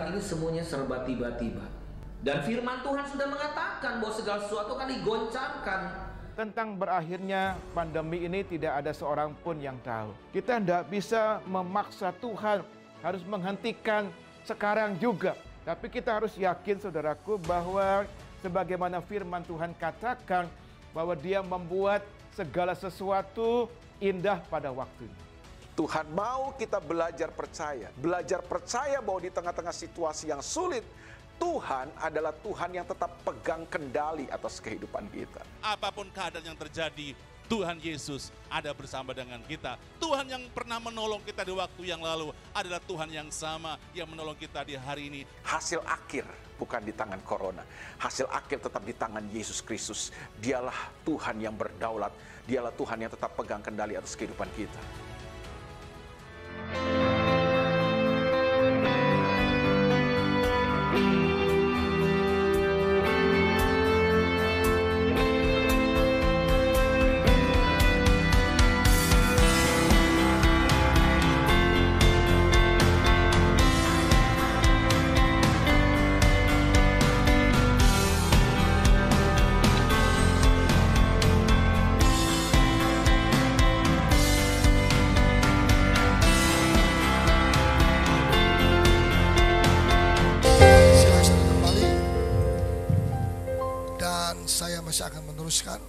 sekarang ini semuanya serba tiba-tiba. Dan firman Tuhan sudah mengatakan bahwa segala sesuatu akan digoncangkan. Tentang berakhirnya pandemi ini tidak ada seorang pun yang tahu. Kita tidak bisa memaksa Tuhan harus menghentikan sekarang juga. Tapi kita harus yakin, saudaraku, bahwa sebagaimana firman Tuhan katakan bahwa Dia membuat segala sesuatu indah pada waktunya. Tuhan mau kita belajar percaya bahwa di tengah-tengah situasi yang sulit, Tuhan adalah Tuhan yang tetap pegang kendali atas kehidupan kita. Apapun keadaan yang terjadi, Tuhan Yesus ada bersama dengan kita. Tuhan yang pernah menolong kita di waktu yang lalu adalah Tuhan yang sama yang menolong kita di hari ini. Hasil akhir bukan di tangan corona. Hasil akhir tetap di tangan Yesus Kristus. Dialah Tuhan yang berdaulat. Dialah Tuhan yang tetap pegang kendali atas kehidupan kita. Saya masih akan meneruskan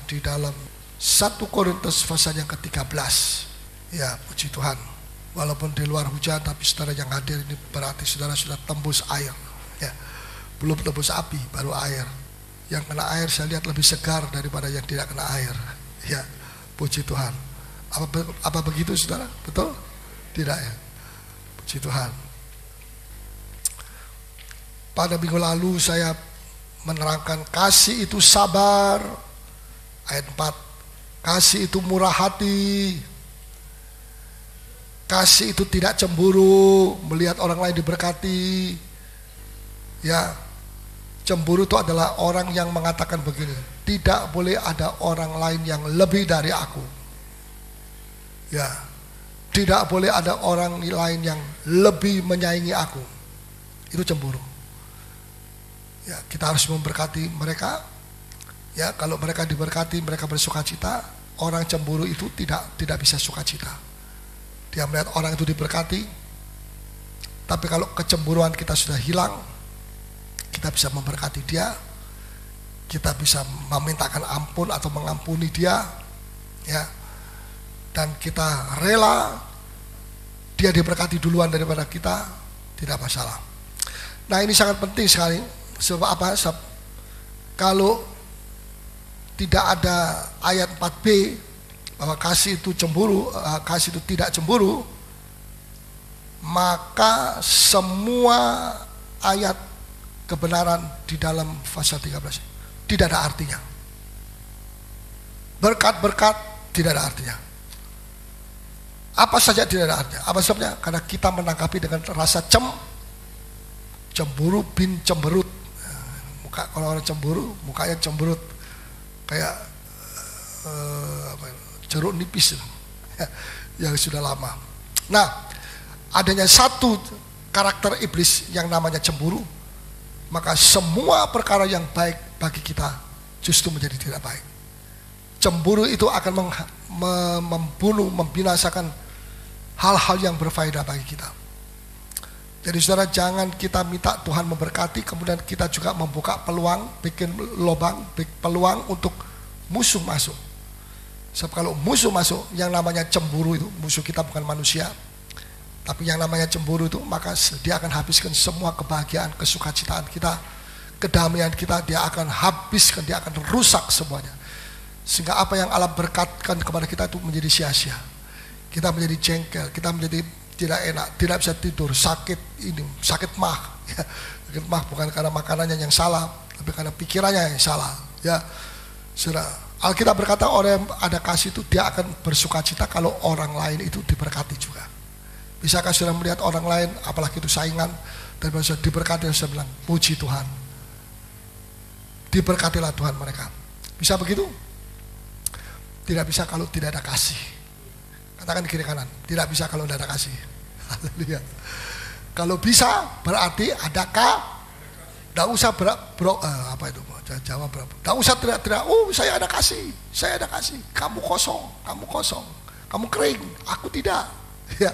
di dalam 1 Korintus pasal yang ke-13. Ya, puji Tuhan. Walaupun di luar hujan, tapi saudara yang hadir ini berarti saudara sudah tembus air. Ya, belum tembus api, baru air. Yang kena air saya lihat lebih segar daripada yang tidak kena air. Ya, puji Tuhan. Apa begitu, saudara? Betul? Tidak ya? Puji Tuhan. Pada minggu lalu saya menerangkan kasih itu sabar, ayat 4. Kasih itu murah hati, kasih itu tidak cemburu melihat orang lain diberkati. Ya, cemburu itu adalah orang yang mengatakan begini, tidak boleh ada orang lain yang lebih dari aku. Ya, tidak boleh ada orang lain yang lebih menyayangi aku. Itu cemburu. Ya, kita harus memberkati mereka. Ya, kalau mereka diberkati, mereka bersukacita. Orang cemburu itu tidak bisa sukacita. Dia melihat orang itu diberkati. Tapi kalau kecemburuan kita sudah hilang, kita bisa memberkati dia. Kita bisa memintakan ampun atau mengampuni dia. Ya. Dan kita rela dia diberkati duluan daripada kita, tidak masalah. Nah, ini sangat penting sekali. Sebab apa? Sebab kalau tidak ada ayat 4b bahwa kasih itu cemburu, kasih itu tidak cemburu, maka semua ayat kebenaran di dalam pasal 13 tidak ada artinya. Berkat-berkat tidak ada artinya. Apa saja tidak ada artinya. Apa sebabnya? Karena kita menanggapi dengan rasa cemburu bin cemberut. Kalau orang cemburu, mukanya cemberut kayak jeruk nipis yang sudah lama. Nah, adanya satu karakter iblis yang namanya cemburu, maka semua perkara yang baik bagi kita justru menjadi tidak baik. Cemburu itu akan membunuh, membinasakan hal-hal yang berfaedah bagi kita. Jadi saudara, jangan kita minta Tuhan memberkati, kemudian kita juga membuka peluang, bikin lubang, peluang untuk musuh masuk. Sebab kalau musuh masuk, yang namanya cemburu itu, musuh kita bukan manusia, tapi yang namanya cemburu itu, maka dia akan habiskan semua kebahagiaan, kesukacitaan kita, kedamaian kita, dia akan habiskan, dia akan rusak semuanya. Sehingga apa yang Allah berkatkan kepada kita itu menjadi sia-sia. Kita menjadi jengkel, kita menjadi tidak enak, tidak bisa tidur, sakit mah. Ya, sakit mah bukan karena makanannya yang salah, tapi karena pikirannya yang salah. Ya, sudah. Alkitab berkata orang yang ada kasih itu dia akan bersukacita kalau orang lain itu diberkati juga. Bisakah sudah melihat orang lain, apalagi itu saingan, dan sudah diberkati, dan sudah bilang, puji Tuhan, diberkatilah Tuhan mereka. Bisa begitu? Tidak bisa kalau tidak ada kasih. Katakan kiri kanan, tidak bisa kalau tidak ada kasih. Haleluya. Kalau bisa berarti adakah? Tidak usah apa itu? Jawab berapa? Tidak usah teriak-teriak. Oh, saya ada kasih, saya ada kasih. Kamu kosong, kamu kering. Aku tidak. Ya,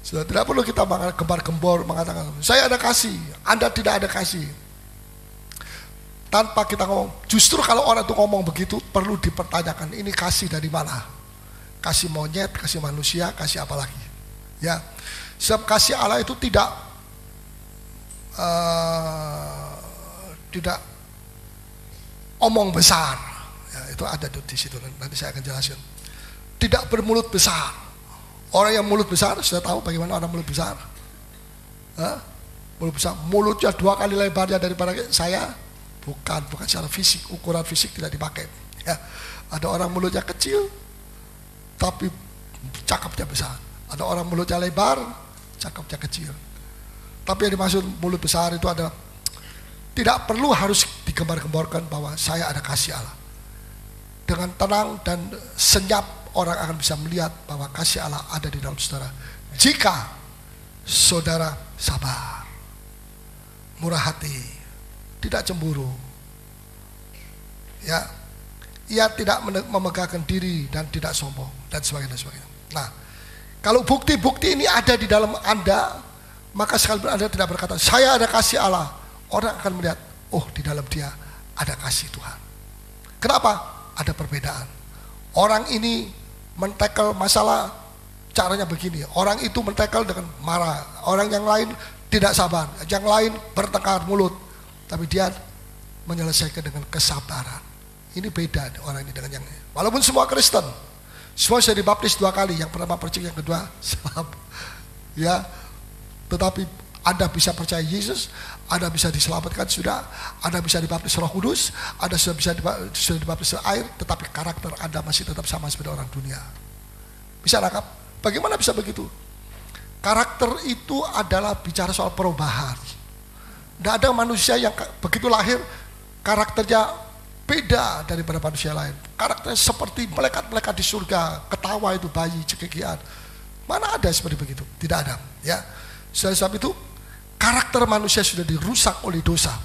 sudah tidak perlu kita gembar-gembor mengatakan saya ada kasih, Anda tidak ada kasih. Tanpa kita ngomong. Justru kalau orang itu ngomong begitu perlu dipertanyakan. Ini kasih dari mana? Kasih monyet, kasih manusia, kasih apa lagi? Ya. Sebab kasih Allah itu tidak omong besar. Ya, itu ada di situ. Nanti saya akan jelaskan. Tidak bermulut besar. Orang yang mulut besar, sudah tahu bagaimana orang mulut besar? Mulut besar, mulutnya 2 kali lebarnya daripada saya. Bukan secara fisik, ukuran fisik tidak dipakai. Ya. Ada orang mulutnya kecil, tapi cakapnya besar. Ada orang mulutnya lebar, cakapnya kecil. Tapi yang dimaksud mulut besar itu adalah tidak perlu harus digembar-gemborkan bahwa saya ada kasih Allah. Dengan tenang dan senyap orang akan bisa melihat bahwa kasih Allah ada di dalam saudara. Jika saudara sabar, murah hati, tidak cemburu, ya, ia tidak memegahkan diri dan tidak sombong dan sebagainya. Nah, kalau bukti-bukti ini ada di dalam Anda, maka sekalipun Anda tidak berkata saya ada kasih Allah, orang akan melihat, oh di dalam dia ada kasih Tuhan. Kenapa? Ada perbedaan. Orang ini men-tackle masalah caranya begini, orang itu men-tackle dengan marah, orang yang lain tidak sabar, yang lain bertengkar mulut, tapi dia menyelesaikan dengan kesabaran. Ini beda orang ini dengan yang lain. Walaupun semua Kristen, semua sudah dibaptis 2 kali, yang pertama percaya, yang kedua salah. Ya, tetapi Anda bisa percaya Yesus, Anda bisa diselamatkan sudah, Anda bisa dibaptis Roh Kudus, Anda sudah dibaptis air, tetapi karakter Anda masih tetap sama seperti orang dunia. Bisa nangkap? Bagaimana bisa begitu? Karakter itu adalah bicara soal perubahan. Tidak ada manusia yang begitu lahir karakternya beda daripada manusia lain. Karakternya seperti malaikat-malaikat di surga, ketawa itu bayi cekikian. Mana ada seperti begitu? Tidak ada. Ya, sebab itu karakter manusia sudah dirusak oleh dosa.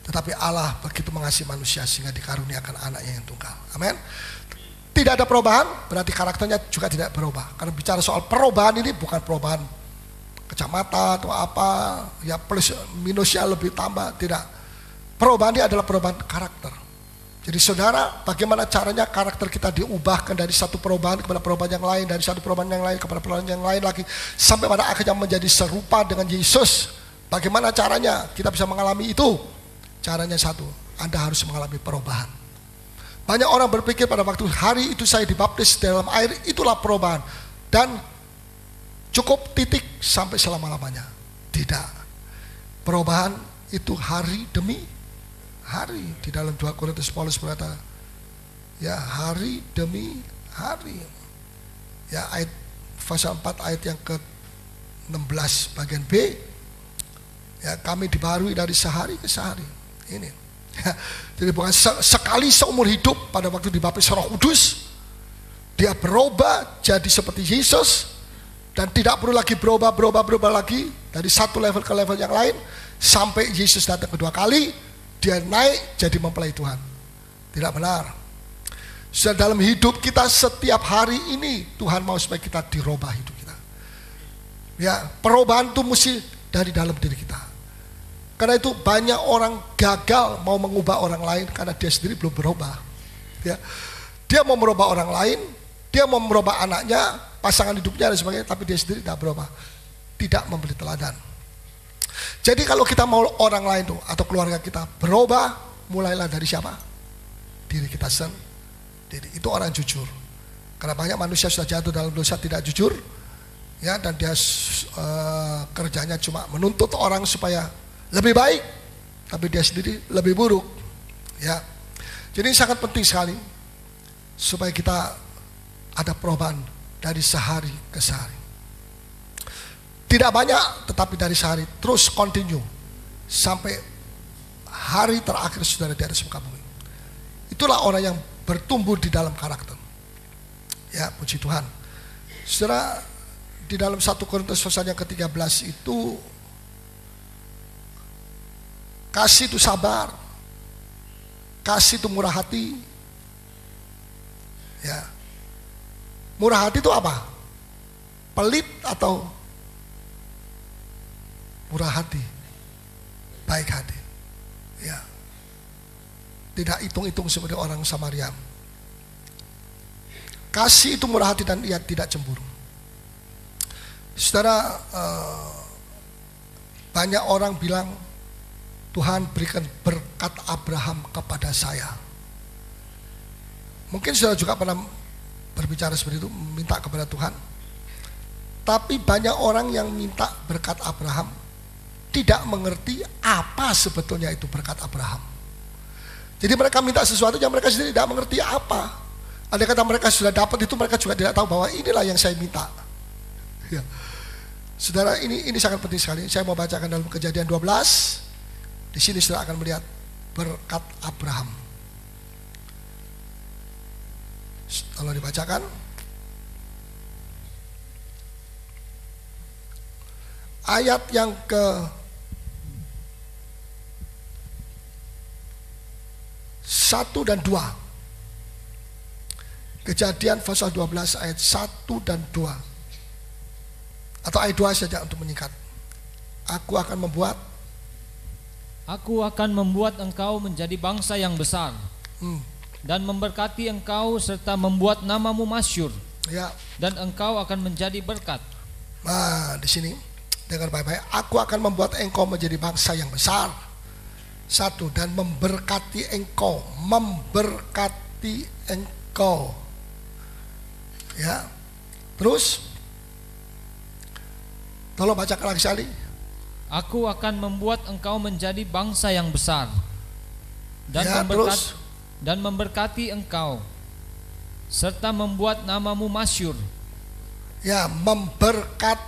Tetapi Allah begitu mengasihi manusia sehingga dikaruniakan anaknya yang tunggal. Amin. Tidak ada perubahan, berarti karakternya juga tidak berubah. Karena bicara soal perubahan ini bukan perubahan kacamata atau apa, ya plus minusnya lebih tambah, tidak. Perubahan ini adalah perubahan karakter. Jadi saudara, bagaimana caranya karakter kita diubahkan dari satu perubahan kepada perubahan yang lain, dari satu perubahan yang lain kepada perubahan yang lain lagi, sampai pada akhirnya menjadi serupa dengan Yesus. Bagaimana caranya kita bisa mengalami itu? Caranya satu, Anda harus mengalami perubahan. Banyak orang berpikir pada waktu hari itu saya dibaptis dalam air, itulah perubahan. Dan cukup titik sampai selama-lamanya. Tidak. Perubahan itu hari demi hari. Di dalam 2 Korintus Paulus berkata, ya hari demi hari. Ya ayat pasal 4 ayat yang ke-16 bagian B. Ya kami dibaharui dari sehari ke sehari. Ini. Ya, jadi bukan sekali seumur hidup pada waktu dibaptis Roh Kudus dia berubah jadi seperti Yesus dan tidak perlu lagi berubah lagi dari satu level ke level yang lain sampai Yesus datang kedua kali dia naik jadi mempelai Tuhan. Tidak benar. Sudah dalam hidup kita setiap hari ini Tuhan mau supaya kita dirubah hidup kita. Ya, perubahan itu mesti dari dalam diri kita. Karena itu banyak orang gagal mau mengubah orang lain karena dia sendiri belum berubah. Ya. Dia mau merubah orang lain, dia mau merubah anaknya, pasangan hidupnya dan sebagainya, tapi dia sendiri tidak berubah. Tidak memberi teladan. Jadi kalau kita mau orang lain tuh atau keluarga kita berubah, mulailah dari siapa? Diri kita sendiri. Itu orang jujur. Karena banyak manusia sudah jatuh dalam dosa tidak jujur, ya, dan dia kerjanya cuma menuntut orang supaya lebih baik, tapi dia sendiri lebih buruk. Ya, jadi sangat penting sekali supaya kita ada perubahan dari sehari ke sehari. Tidak banyak, tetapi dari sehari terus continue sampai hari terakhir saudara di atas muka bumi. Itulah orang yang bertumbuh di dalam karakter. Ya, puji Tuhan. Saudara, di dalam 1 Korintus pasal yang ke-13 itu kasih itu sabar, kasih itu murah hati. Ya. Murah hati itu apa? Pelit atau murah hati? Baik hati. Ya. Tidak hitung-hitung seperti orang Samaria. Kasih itu murah hati dan ia tidak cemburu. Saudara, banyak orang bilang, Tuhan berikan berkat Abraham kepada saya. Mungkin saudara juga pernah berbicara seperti itu, minta kepada Tuhan. Tapi banyak orang yang minta berkat Abraham tidak mengerti apa sebetulnya itu berkat Abraham. Jadi mereka minta sesuatu yang mereka sendiri tidak mengerti apa. Ada kata mereka sudah dapat itu, mereka juga tidak tahu bahwa inilah yang saya minta. Ya. Saudara, ini sangat penting sekali. Saya mau bacakan dalam Kejadian 12. Di sini saudara akan melihat berkat Abraham. Kalau dibacakan, ayat yang ke 1 dan 2. Kejadian pasal 12 ayat 1 dan 2. Atau ayat 2 saja untuk meningkat. Aku akan membuat engkau menjadi bangsa yang besar, dan memberkati engkau serta membuat namamu masyhur. Ya. Dan engkau akan menjadi berkat. Nah, di sini dengar baik-baik. Aku akan membuat engkau menjadi bangsa yang besar. 1, dan memberkati engkau, ya. Terus tolong bacakan lagi sekali. Aku akan membuat engkau menjadi bangsa yang besar, dan ya, memberkati engkau serta membuat namamu masyhur. Ya, memberkati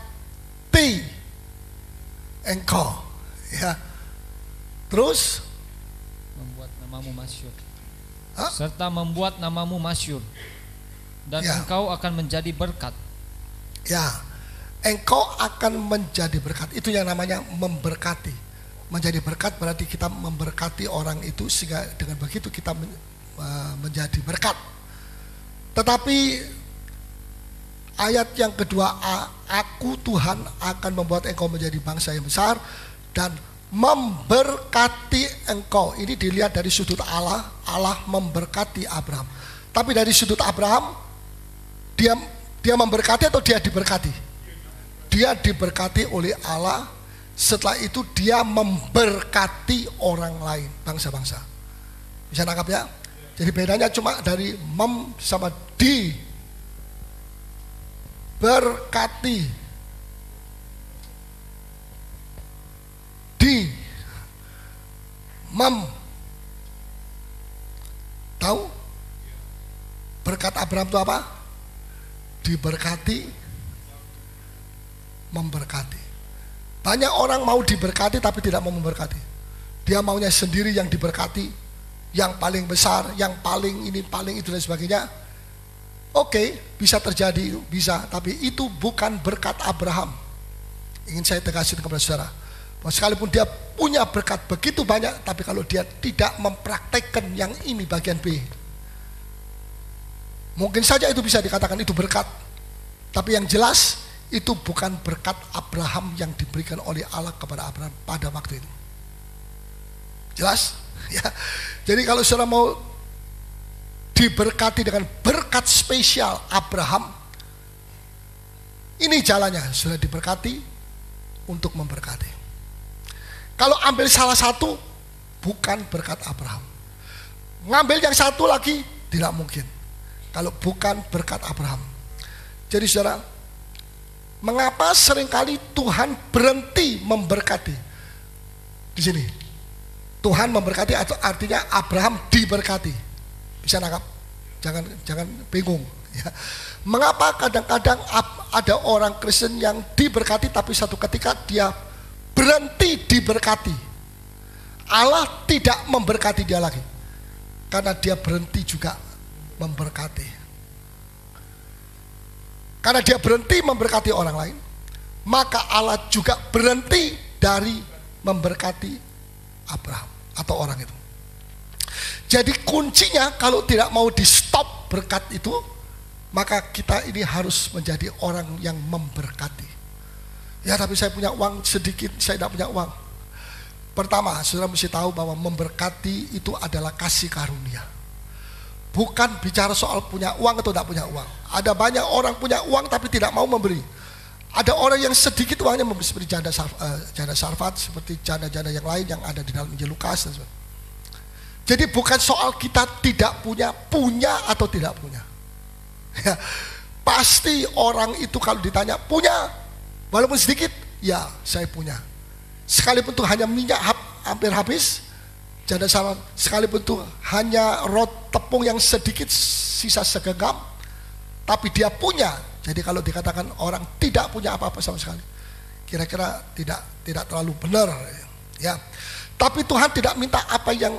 engkau, ya. Terus membuat namamu masyhur. Serta membuat namamu masyhur, dan ya, engkau akan menjadi berkat. Ya, engkau akan menjadi berkat. Itu yang namanya memberkati. Menjadi berkat berarti kita memberkati orang itu, sehingga dengan begitu kita menjadi berkat. Tetapi ayat yang kedua, aku Tuhan akan membuat engkau menjadi bangsa yang besar dan memberkati engkau. Ini dilihat dari sudut Allah. Allah memberkati Abraham. Tapi dari sudut Abraham, dia memberkati atau dia diberkati? Dia diberkati oleh Allah. Setelah itu dia memberkati orang lain, bangsa-bangsa. Bisa nangkap ya? Jadi bedanya cuma dari mem sama di. Berkati. Di. Mem. Tahu? Berkat Abraham itu apa? Diberkati, memberkati. Banyak orang mau diberkati tapi tidak mau memberkati. Dia maunya sendiri yang diberkati, yang paling besar, yang paling ini, paling itu dan sebagainya. Oke, bisa terjadi, bisa, tapi itu bukan berkat Abraham. Ingin saya tegaskan kepada saudara, bahwa sekalipun dia punya berkat begitu banyak, tapi kalau dia tidak mempraktekkan yang ini bagian B, mungkin saja itu bisa dikatakan itu berkat, tapi yang jelas itu bukan berkat Abraham yang diberikan oleh Allah kepada Abraham pada waktu itu. Jelas? Ya. Jadi kalau saudara mau diberkati dengan berkat spesial Abraham, ini jalannya, sudah diberkati untuk memberkati. Kalau ambil salah satu, bukan berkat Abraham. Ngambil yang satu lagi, tidak mungkin. Kalau bukan berkat Abraham. Jadi saudara, mengapa seringkali Tuhan berhenti memberkati? Di sini, Tuhan memberkati atau artinya Abraham diberkati. Bisa nangkap? Jangan bingung. Ya. Mengapa kadang-kadang ada orang Kristen yang diberkati tapi satu ketika dia berhenti diberkati? Allah tidak memberkati dia lagi karena dia berhenti juga memberkati. Karena dia berhenti memberkati orang lain, maka Allah juga berhenti dari memberkati Abraham atau orang itu. Jadi kuncinya kalau tidak mau di stop berkat itu, maka kita ini harus menjadi orang yang memberkati. Ya tapi saya punya uang sedikit, saya tidak punya uang. Pertama, saudara mesti tahu bahwa memberkati itu adalah kasih karunia. Bukan bicara soal punya uang atau tidak punya uang. Ada banyak orang punya uang tapi tidak mau memberi. Ada orang yang sedikit uangnya memberi, seperti janda Sarfat, seperti janda-janda yang lain yang ada di dalam Injil Lukas. Jadi bukan soal kita tidak punya atau tidak punya. Ya, pasti orang itu kalau ditanya punya, walaupun sedikit, ya saya punya. Sekalipun itu hanya minyak hampir habis, janda Sarfat, sekalipun itu hanya tepung yang sedikit sisa segenggam, tapi dia punya. Jadi kalau dikatakan orang tidak punya apa-apa sama sekali, kira-kira tidak terlalu benar, ya. Tapi Tuhan tidak minta apa yang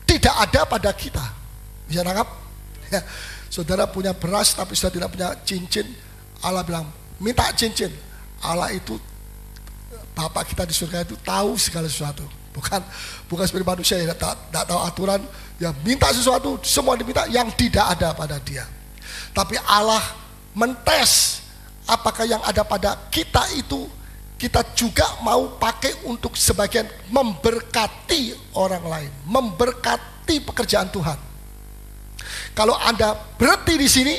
tidak ada pada kita. Bisa nangkap? Ya. Saudara punya beras tapi sudah tidak punya cincin, Allah bilang minta cincin. Allah itu, Bapa kita di surga itu tahu segala sesuatu. Bukan seperti manusia yang tidak tahu aturan, ya minta sesuatu semua diminta yang tidak ada pada dia. Tapi Allah mentes apakah yang ada pada kita itu kita juga mau pakai untuk sebagian memberkati orang lain, memberkati pekerjaan Tuhan. Kalau Anda berhenti di sini,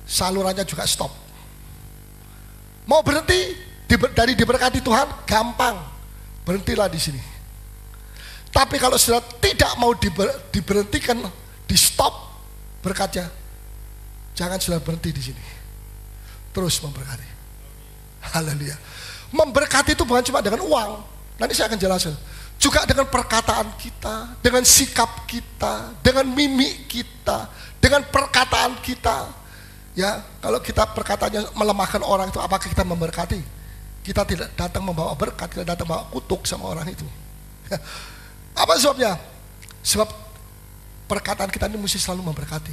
salurannya juga stop. Mau berhenti dari diberkati Tuhan, gampang, berhentilah di sini. Tapi kalau sudah tidak mau diberhentikan, di stop berkatnya, jangan sudah berhenti di sini, terus memberkati. Haleluya. Memberkati itu bukan cuma dengan uang, nanti saya akan jelaskan. Juga dengan perkataan kita, dengan sikap kita, dengan mimik kita, dengan perkataan kita. Ya, kalau kita perkataannya melemahkan orang itu, apakah kita memberkati? Kita tidak datang membawa berkat, kita datang membawa kutuk sama orang itu. Ya. Apa sebabnya? Sebab perkataan kita ini mesti selalu memberkati,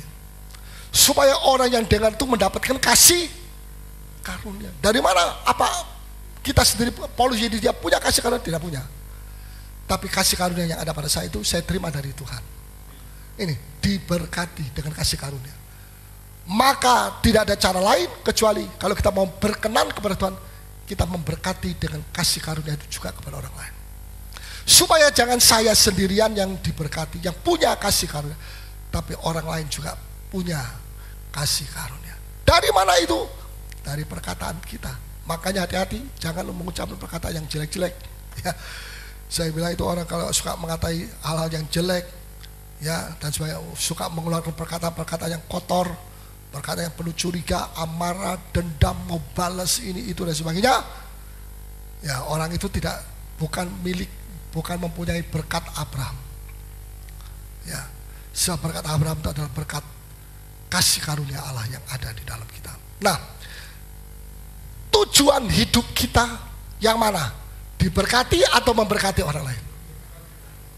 supaya orang yang dengar itu mendapatkan kasih karunia. Dari mana? Apa kita sendiri, Paulus jadi dia punya kasih karunia? Tidak punya. Tapi kasih karunia yang ada pada saya itu saya terima dari Tuhan. Ini diberkati dengan kasih karunia. Maka tidak ada cara lain kecuali kalau kita mau berkenan kepada Tuhan, kita memberkati dengan kasih karunia itu juga kepada orang lain. Supaya jangan saya sendirian yang diberkati, yang punya kasih karunia, tapi orang lain juga punya kasih karunia. Dari mana itu? Dari perkataan kita. Makanya hati-hati, jangan mengucapkan perkataan yang jelek-jelek. Ya, saya bilang itu orang kalau suka mengatai hal-hal yang jelek, ya, dan sebagainya, suka mengeluarkan perkataan-perkataan yang kotor, perkataan yang penuh curiga, amarah, dendam, mau balas ini itu dan sebagainya. Ya, orang itu bukan mempunyai berkat Abraham. Ya, sebab berkat Abraham itu adalah berkat kasih karunia Allah yang ada di dalam kita. Nah, tujuan hidup kita yang mana? Diberkati atau memberkati orang lain?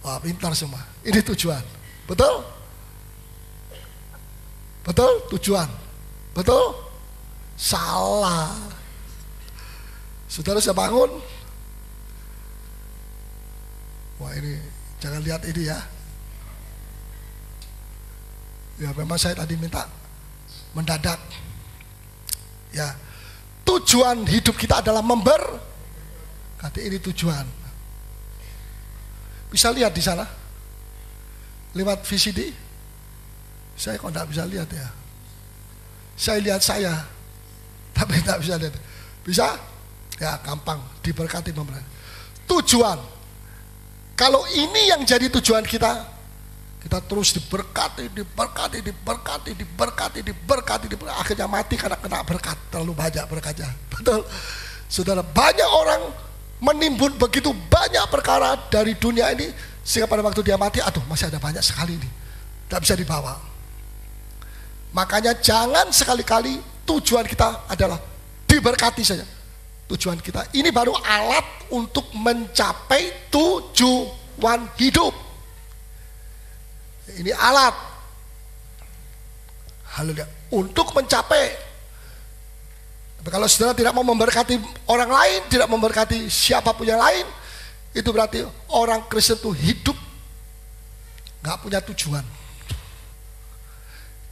Wah, pintar semua. Ini tujuan. Betul? Betul? Tujuan. Betul? Salah. Saudara saya bangun. Wah, ini jangan lihat ini ya. Ya memang saya tadi minta mendadak. Ya, tujuan hidup kita adalah memberkati. Ini tujuan. Bisa lihat di sana lewat VCD. Saya kok tidak bisa lihat ya. Saya lihat saya, tapi tidak bisa lihat. Bisa? Ya gampang, diberkati memberkati. Tujuan. Kalau ini yang jadi tujuan kita terus diberkati, akhirnya mati karena kena berkat, terlalu banyak berkatnya. Betul, saudara, banyak orang menimbun begitu banyak perkara dari dunia ini, sehingga pada waktu dia mati, aduh masih ada banyak sekali ini, tidak bisa dibawa. Makanya jangan sekali-kali tujuan kita adalah diberkati saja. Tujuan kita ini baru alat untuk mencapai tujuan hidup. Ini alat. Haleluya. Untuk mencapai kalau saudara tidak mau memberkati orang lain, tidak memberkati siapapun yang lain, itu berarti orang Kristen itu hidup gak punya tujuan.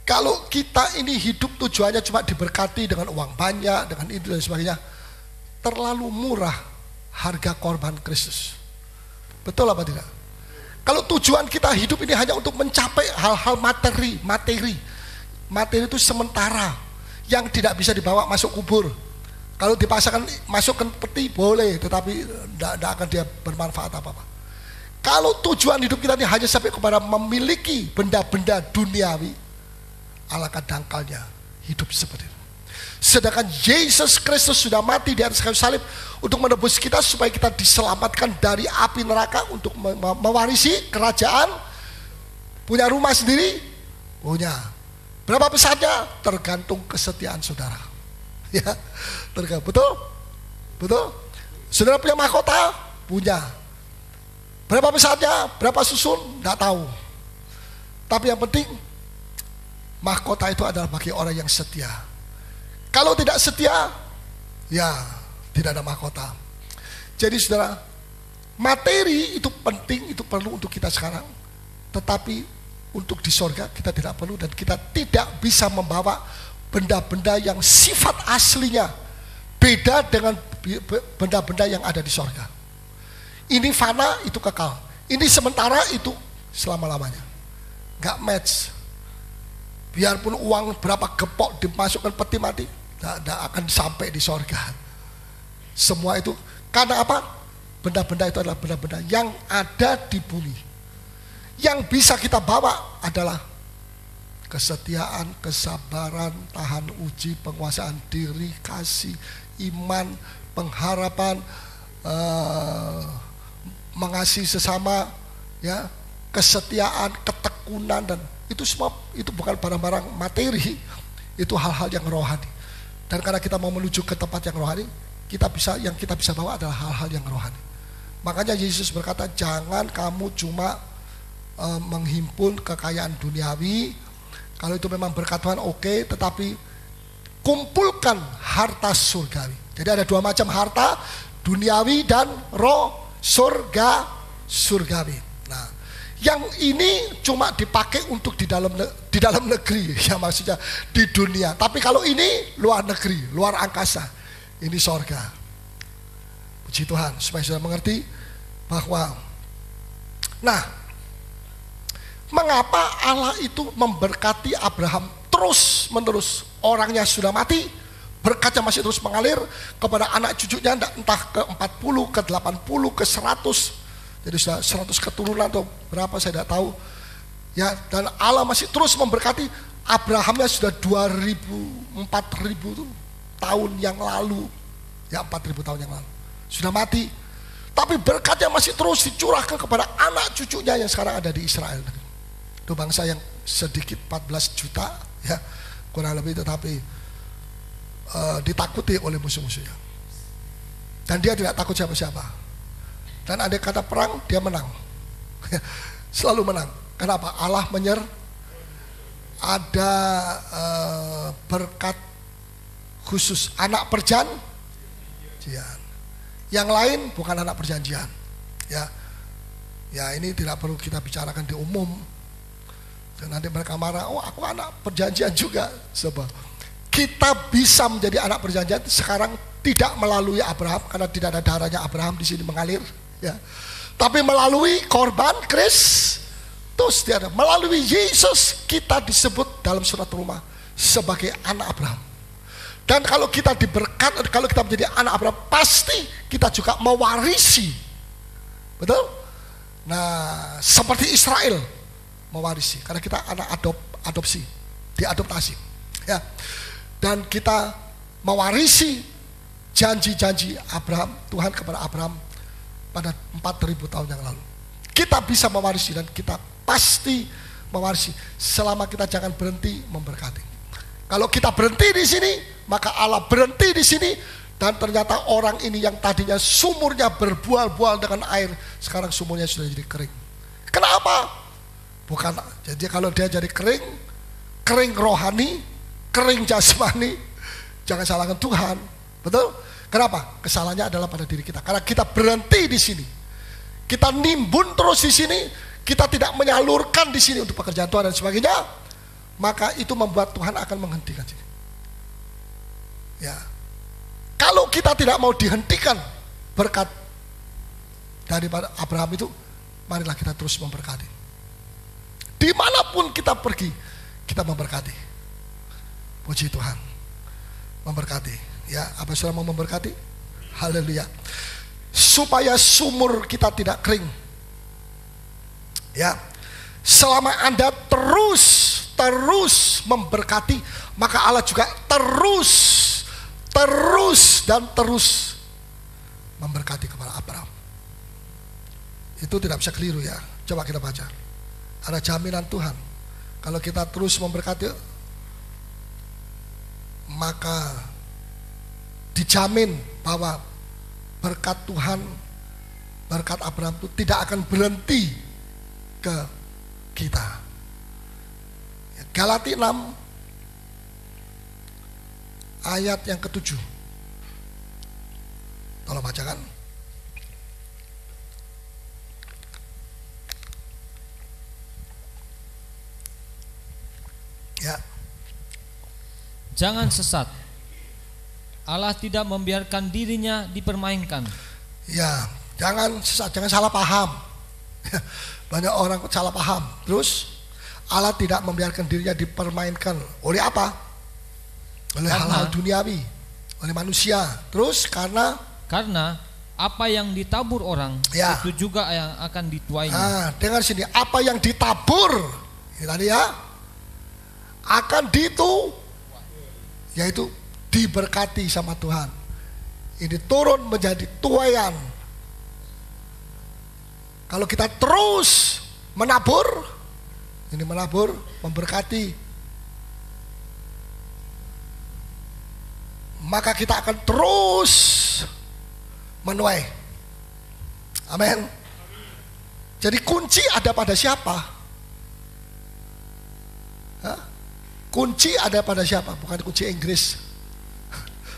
Kalau kita ini hidup tujuannya cuma diberkati dengan uang banyak, dengan itu dan sebagainya, terlalu murah harga korban Kristus. Betul apa tidak? Kalau tujuan kita hidup ini hanya untuk mencapai hal-hal materi itu sementara, yang tidak bisa dibawa masuk kubur. Kalau dipasangkan masukkan peti boleh, tetapi tidak akan dia bermanfaat apa-apa. Kalau tujuan hidup kita ini hanya sampai kepada memiliki benda-benda duniawi, alangkah dangkalnya hidup seperti itu. Sedangkan Yesus Kristus sudah mati di atas kayu salib untuk menebus kita supaya kita diselamatkan dari api neraka, untuk mewarisi kerajaan, punya rumah sendiri, punya. Berapa besarnya? Tergantung kesetiaan saudara. Ya, tergantung. Betul? Betul? Saudara punya mahkota? Punya. Berapa besarnya? Berapa susun? Tidak tahu. Tapi yang penting mahkota itu adalah bagi orang yang setia. Kalau tidak setia, ya tidak ada mahkota. Jadi saudara, materi itu penting, itu perlu untuk kita sekarang. Tetapi untuk di sorga kita tidak perlu, dan kita tidak bisa membawa benda-benda yang sifat aslinya beda dengan benda-benda yang ada di sorga. Ini fana, itu kekal. Ini sementara, itu selama-lamanya. Gak match. Biarpun uang berapa gepok dimasukkan peti mati, tidak akan sampai di sorga. Semua itu karena apa? Benda-benda itu adalah benda-benda yang ada di bumi. Yang bisa kita bawa adalah kesetiaan, kesabaran, tahan uji, penguasaan diri, kasih, iman, pengharapan, mengasihi sesama, ya, kesetiaan, ketekunan, dan itu semua itu bukan barang-barang materi, itu hal-hal yang rohani. Dan karena kita mau menuju ke tempat yang rohani, yang kita bisa bawa adalah hal-hal yang rohani. Makanya Yesus berkata, jangan kamu cuma menghimpun kekayaan duniawi. Kalau itu memang berkat Tuhan, oke, tetapi kumpulkan harta surgawi. Jadi ada dua macam harta, duniawi dan surgawi. Nah, yang ini cuma dipakai untuk di dalam negeri, ya maksudnya di dunia. Tapi kalau ini luar negeri, luar angkasa, ini sorga. Puji Tuhan, supaya saudara mengerti bahwa, nah, mengapa Allah itu memberkati Abraham terus menerus? Orangnya sudah mati, berkatnya masih terus mengalir kepada anak cucunya, entah ke 40, ke 80, ke 100. Jadi sudah 100 keturunan atau berapa saya tidak tahu. Ya, dan Allah masih terus memberkati. Abrahamnya sudah 2000, 4000 tahun yang lalu. Ya, 4000 tahun yang lalu. Sudah mati. Tapi berkatnya masih terus dicurahkan kepada anak cucunya yang sekarang ada di Israel. Itu bangsa yang sedikit 14 juta, ya kurang lebih, tetapi ditakuti oleh musuh-musuhnya. Dan dia tidak takut siapa-siapa. Dan ada kata perang, dia menang. Selalu menang. Kenapa? Allah ada berkat khusus, anak perjanjian. Yang lain bukan anak perjanjian. Ya ini tidak perlu kita bicarakan di umum. Dan nanti mereka marah, oh aku anak perjanjian juga. Sebab kita bisa menjadi anak perjanjian sekarang tidak melalui Abraham, karena tidak ada darahnya Abraham di sini mengalir, ya. Tapi melalui korban Kristus, melalui Yesus kita disebut dalam surat Roma sebagai anak Abraham. Dan kalau kita diberkat, kalau kita menjadi anak Abraham, pasti kita juga mewarisi. Betul? Nah, seperti Israel mewarisi, karena kita anak adopsi, diadoptasi, ya. Dan kita mewarisi janji-janji Abraham, Tuhan kepada Abraham pada 4000 tahun yang lalu. Kita bisa mewarisi, dan kita pasti mewarisi selama kita jangan berhenti memberkati. Kalau kita berhenti di sini, maka Allah berhenti di sini, dan ternyata orang ini yang tadinya sumurnya berbual-bual dengan air, sekarang sumurnya sudah jadi kering. Kenapa? Bukan, jadi kalau dia jadi kering rohani, kering jasmani, Jangan salahkan Tuhan. Betul? Kenapa? Kesalahannya adalah pada diri kita. Karena kita berhenti di sini. Kita nimbun terus di sini. Kita tidak menyalurkan di sini untuk pekerjaan Tuhan dan sebagainya. Maka itu membuat Tuhan akan menghentikan sini. Ya. Kalau kita tidak mau dihentikan berkat daripada Abraham itu, marilah kita terus memberkati. Dimanapun kita pergi, kita memberkati. Puji Tuhan. Memberkati. Ya, apa saudara mau memberkati? Haleluya. Supaya sumur kita tidak kering. Ya. Selama Anda terus memberkati, maka Allah juga terus memberkati kepada Abraham. Itu tidak bisa keliru ya. Coba kita baca. Ada jaminan Tuhan. Kalau kita terus memberkati, maka dijamin bahwa berkat Tuhan, berkat Abraham itu tidak akan berhenti ke kita. Galati 6 ayat yang ke-7. Tolong bacakan. Ya. Jangan sesat. Allah tidak membiarkan dirinya dipermainkan. Ya, jangan sesat, jangan salah paham. Banyak orang salah paham. Terus Allah tidak membiarkan dirinya dipermainkan. Oleh apa? Oleh hal-hal duniawi, oleh manusia. Terus karena apa yang ditabur orang, ya, itu juga yang akan dituainya. Nah, dengar sini, apa yang ditabur ini tadi ya, akan yaitu diberkati sama Tuhan. Ini turun menjadi tuaian. Kalau kita terus menabur, ini menabur, memberkati, maka kita akan terus menuai. Amin. Jadi kunci ada pada siapa? Hah? Kunci ada pada siapa? Bukan kunci Inggris.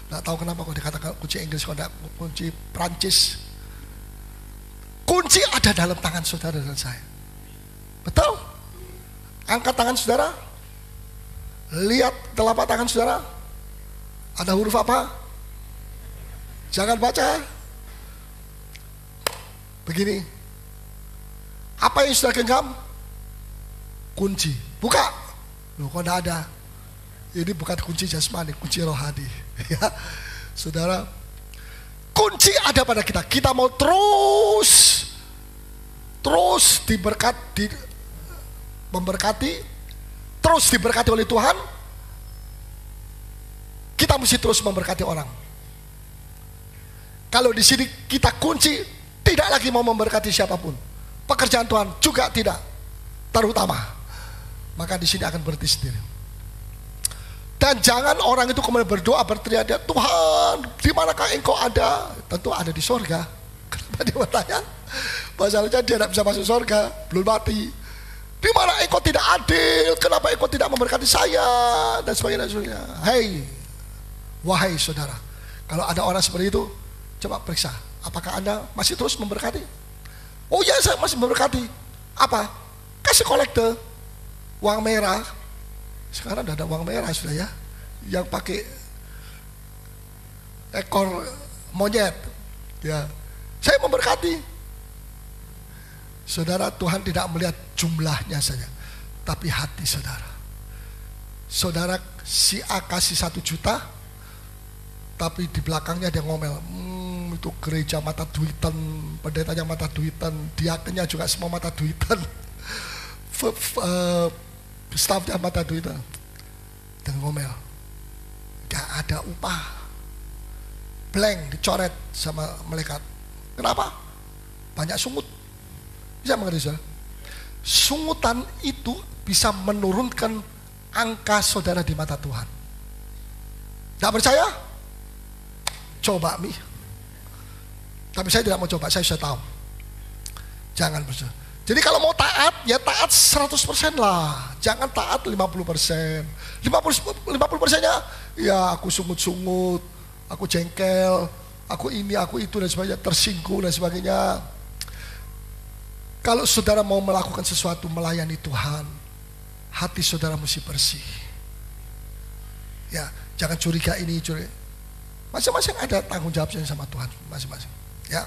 Nggak tahu kenapa kok dikatakan kunci Inggris, kok tidak kunci Prancis. Kunci ada dalam tangan saudara dan saya. Betul? Angkat tangan saudara. Lihat telapak tangan saudara. Ada huruf apa? Jangan baca. Begini. Apa yang sudah genggam? Kunci. Buka. Loh, kok tidak ada? Ini bukan kunci jasmani, kunci rohani. Ya, saudara. Kunci ada pada kita. Kita mau terus memberkati, terus diberkati oleh Tuhan. Kita mesti terus memberkati orang. Kalau di sini kita kunci, tidak lagi mau memberkati siapapun, pekerjaan Tuhan juga tidak terutama, maka di sini akan berhenti sendiri. Dan jangan orang itu kemudian berdoa berteriak, Tuhan, di manakah Engkau ada? Tentu ada di sorga. Kenapa dia bertanya? Masalahnya dia tidak bisa masuk sorga, belum mati. Di mana Engkau tidak adil? Kenapa Engkau tidak memberkati saya? Dan sebagainya. Hei, wahai saudara, kalau ada orang seperti itu, coba periksa, apakah Anda masih terus memberkati? Oh ya, saya masih memberkati. Apa? Kasih kolekte, uang merah. Sekarang tidak ada uang merah sudah ya, yang pakai ekor monyet. Ya, saya memberkati. Saudara, Tuhan tidak melihat jumlahnya saja, tapi hati saudara. Saudara, si A kasih 1 juta, tapi di belakangnya dia ngomel, itu gereja mata duitan, pendetanya mata duitan, diakennya juga semua mata duitan, stafnya mata duitan, dan ngomel, gak ada upah, blank, dicoret sama malaikat. Kenapa? Banyak sungut. Bisa mengerti saudara? Sungutan itu bisa menurunkan angka saudara di mata Tuhan. Gak percaya? Coba Mi. Tapi saya tidak mau coba, saya sudah tahu. Jangan percaya. Jadi kalau mau taat, ya taat 100% lah. Jangan taat 50%. 50%-nya ya aku sungut-sungut, aku jengkel, aku ini, aku itu dan sebagainya, tersinggung dan sebagainya. Kalau saudara mau melakukan sesuatu melayani Tuhan, hati saudara mesti bersih. Ya, jangan curiga ini, curiga. Masing-masing ada tanggung jawabnya sama Tuhan, masing-masing. Ya,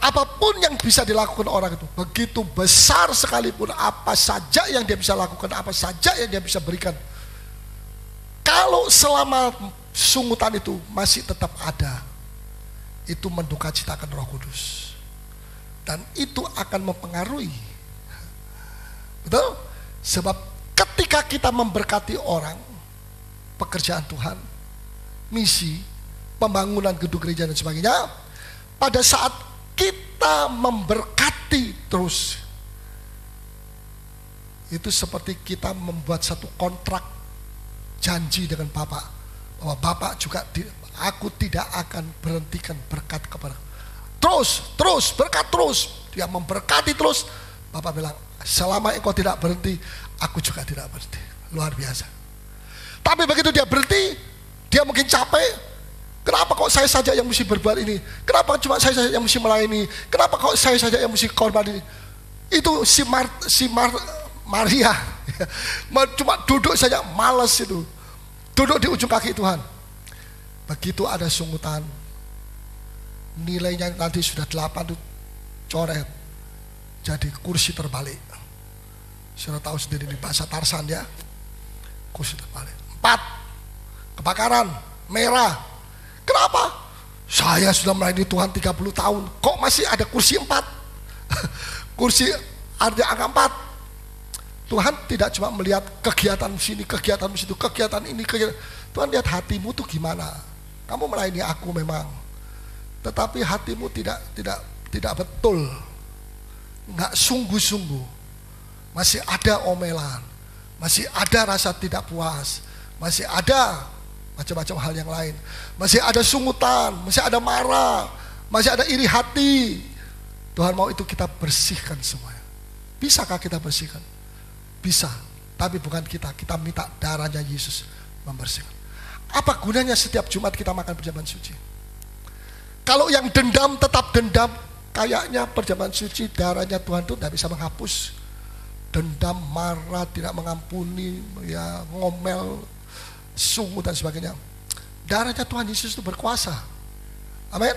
apapun yang bisa dilakukan orang itu, begitu besar sekalipun, apa saja yang dia bisa lakukan, apa saja yang dia bisa berikan, kalau selama sungutan itu masih tetap ada, itu mendukacitakan Roh Kudus, dan itu akan mempengaruhi. Betul? Sebab ketika kita memberkati orang, pekerjaan Tuhan, misi, pembangunan gedung gereja dan sebagainya, pada saat kita memberkati terus, itu seperti kita membuat satu kontrak janji dengan Bapak, bahwa Bapak juga aku tidak akan berhentikan berkat kepada terus berkat terus. Dia memberkati terus. Bapak bilang, selama engkau tidak berhenti, aku juga tidak berhenti. Luar biasa. Tapi begitu dia berhenti, dia mungkin capek. Kenapa kok saya saja yang mesti berbuat ini? Kenapa cuma saya saja yang mesti melayani? Kenapa kok saya saja yang mesti korban ini? Itu Maria cuma duduk saja, malas itu. Duduk di ujung kaki Tuhan. Begitu ada sungutan, nilainya nanti sudah 8 tuh coret, jadi kursi terbalik. Sudah tahu sendiri di bahasa Tarsan ya, kursi terbalik. 4, kebakaran, merah. Kenapa? Saya sudah melayani Tuhan 30 tahun, kok masih ada kursi 4? Kursi ada angka 4. Tuhan tidak cuma melihat kegiatan sini, kegiatan situ, kegiatan ini, kegiatan. Tuhan lihat hatimu tuh gimana. Kamu melayani aku memang, tetapi hatimu tidak betul, nggak sungguh-sungguh. Masih ada omelan, masih ada rasa tidak puas, masih ada macam-macam hal yang lain, masih ada sungutan, masih ada marah, masih ada iri hati. Tuhan mau itu kita bersihkan semuanya. Bisakah kita bersihkan? Bisa, tapi bukan kita minta darahnya Yesus membersihkan. Apa gunanya setiap Jumat kita makan perjamuan suci? Kalau yang dendam tetap dendam, kayaknya perjamuan suci darahnya Tuhan itu tidak bisa menghapus. Dendam, marah, tidak mengampuni, ya ngomel, sungguh dan sebagainya. Darahnya Tuhan Yesus itu berkuasa. Amin.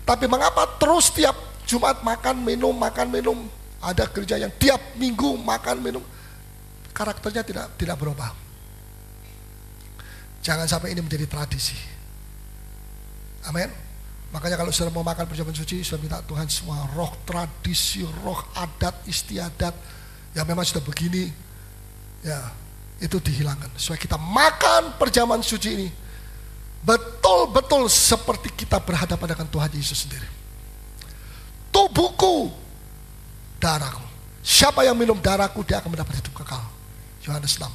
Tapi mengapa terus tiap Jumat makan minum? Ada gereja yang tiap minggu makan minum, karakternya tidak berubah. Jangan sampai ini menjadi tradisi. Amin. Makanya kalau sudah mau makan perjamuan suci, sudah minta Tuhan semua roh tradisi, roh adat istiadat yang memang sudah begini, ya itu dihilangkan. Supaya kita makan perjamuan suci ini betul-betul seperti kita berhadapan dengan Tuhan Yesus sendiri. Tubuhku, darahku. Siapa yang minum darahku, dia akan mendapat hidup kekal. Yohanes 6.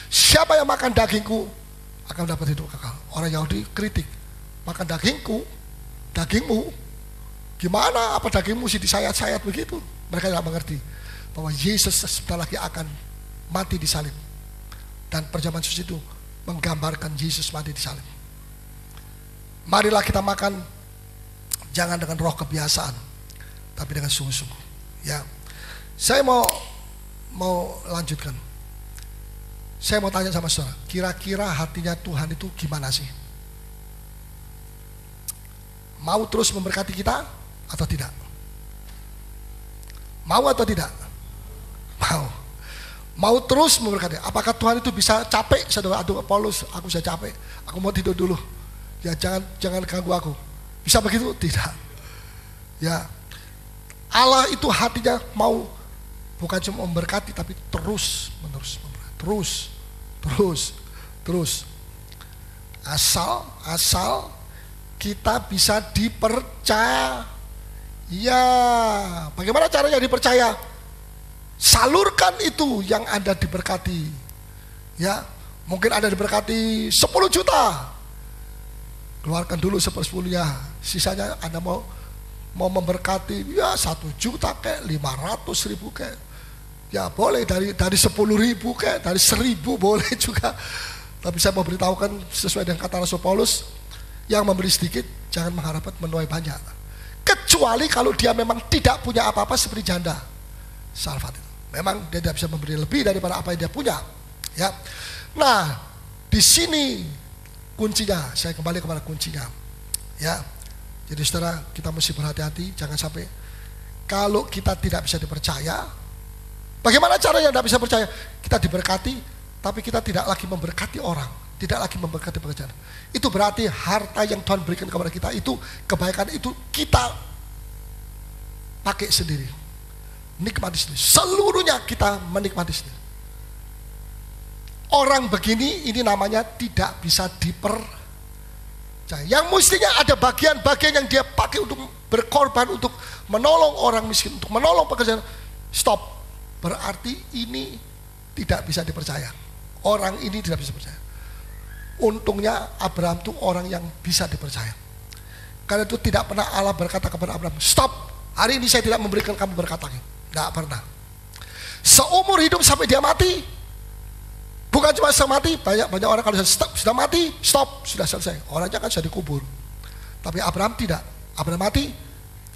Siapa yang makan dagingku akan mendapat hidup kekal. Orang Yahudi kritik, makan dagingmu, gimana? Apa dagingmu sih disayat-sayat begitu? Mereka tidak mengerti bahwa Yesus sebentar lagi akan mati di salib. Dan perjamuan suci itu menggambarkan Yesus mati di salib. Marilah kita makan, jangan dengan roh kebiasaan, tapi dengan sungguh-sungguh. Ya, saya mau lanjutkan. Saya mau tanya sama saudara, kira-kira hatinya Tuhan itu gimana sih? Mau terus memberkati kita atau tidak? Mau atau tidak? Mau terus memberkati. Apakah Tuhan itu bisa capek? Saudara, aduh Paulus, aku sudah capek, aku mau tidur dulu. Ya jangan ganggu aku. Bisa begitu? Tidak. Ya, Allah itu hatinya mau bukan cuma memberkati, tapi terus menerus memberkati. Terus. Asal kita bisa dipercaya. Ya, bagaimana caranya dipercaya? Salurkan itu yang Anda diberkati. Ya, mungkin Anda diberkati 10 juta. Keluarkan dulu 10-10-nya. Sisanya Anda mau memberkati ya 1 juta kayak 500 ribu kayak. Ya boleh dari 10.000 kayak, dari 1.000 boleh juga. Tapi saya mau beritahukan sesuai dengan kata Rasul Paulus, yang memberi sedikit jangan mengharapkan menuai banyak. Kecuali kalau dia memang tidak punya apa-apa seperti janda Sarfat itu. Memang dia tidak bisa memberi lebih daripada apa yang dia punya. Ya. Nah, di sini kuncinya. Saya kembali kepada kuncinya. Ya. Jadi saudara, kita mesti berhati-hati, jangan sampai kalau kita tidak bisa dipercaya. Bagaimana caranya tidak bisa percaya? Kita diberkati, tapi kita tidak lagi memberkati orang, tidak lagi memberkati pekerjaan. Itu berarti harta yang Tuhan berikan kepada kita itu, kebaikan itu kita pakai sendiri, nikmati sendiri. Seluruhnya kita menikmati sendiri. Orang begini, ini namanya tidak bisa dipercaya. Yang mestinya ada bagian-bagian yang dia pakai untuk berkorban, untuk menolong orang miskin, untuk menolong pekerjaan. Stop. Berarti ini tidak bisa dipercaya. Orang ini tidak bisa dipercaya. Untungnya Abraham itu orang yang bisa dipercaya. Karena itu tidak pernah Allah berkata kepada Abraham, stop, hari ini saya tidak memberikan kamu berkat lagi. Tidak pernah. Seumur hidup sampai dia mati. Bukan cuma mati, banyak orang kalau sudah mati, stop, sudah selesai. Orangnya kan sudah dikubur. Tapi Abraham tidak. Abraham mati,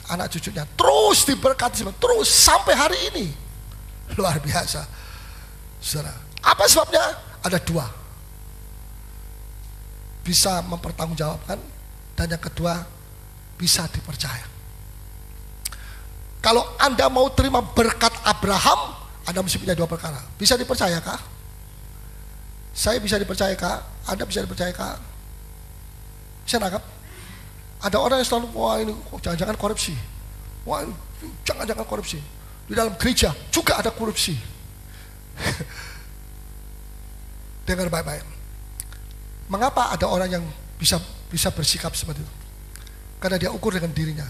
anak cucunya terus diberkati, terus sampai hari ini. Luar biasa. Saudara, apa sebabnya? Ada dua. Bisa mempertanggungjawabkan, dan yang kedua bisa dipercaya. Kalau Anda mau terima berkat Abraham, Anda mesti punya dua perkara. Bisa dipercayakah? Saya bisa dipercayakah? Anda bisa dipercayakah? Bisa nangkap? Ada orang yang selalu, wah ini jangan-jangan korupsi. Wah jangan-jangan korupsi. Di dalam gereja juga ada korupsi. Dengar baik-baik. Mengapa ada orang yang bisa bersikap seperti itu? Karena dia ukur dengan dirinya.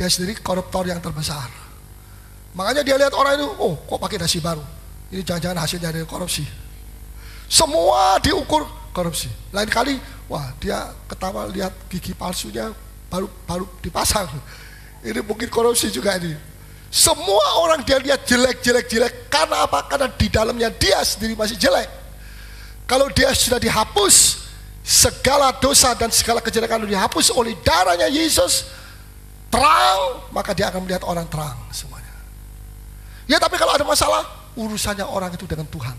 Dia sendiri koruptor yang terbesar. Makanya dia lihat orang itu, oh kok pakai dasi baru? Ini jangan-jangan hasilnya dari korupsi. Semua diukur korupsi. Lain kali, wah dia ketawa lihat gigi palsunya baru dipasang. Ini mungkin korupsi juga ini. Semua orang dia lihat jelek. Karena apa? Karena di dalamnya dia sendiri masih jelek. Kalau dia sudah dihapus, segala dosa dan segala kejelekan dihapus oleh darahnya Yesus, terang, maka dia akan melihat orang terang semuanya. Ya tapi kalau ada masalah, urusannya orang itu dengan Tuhan.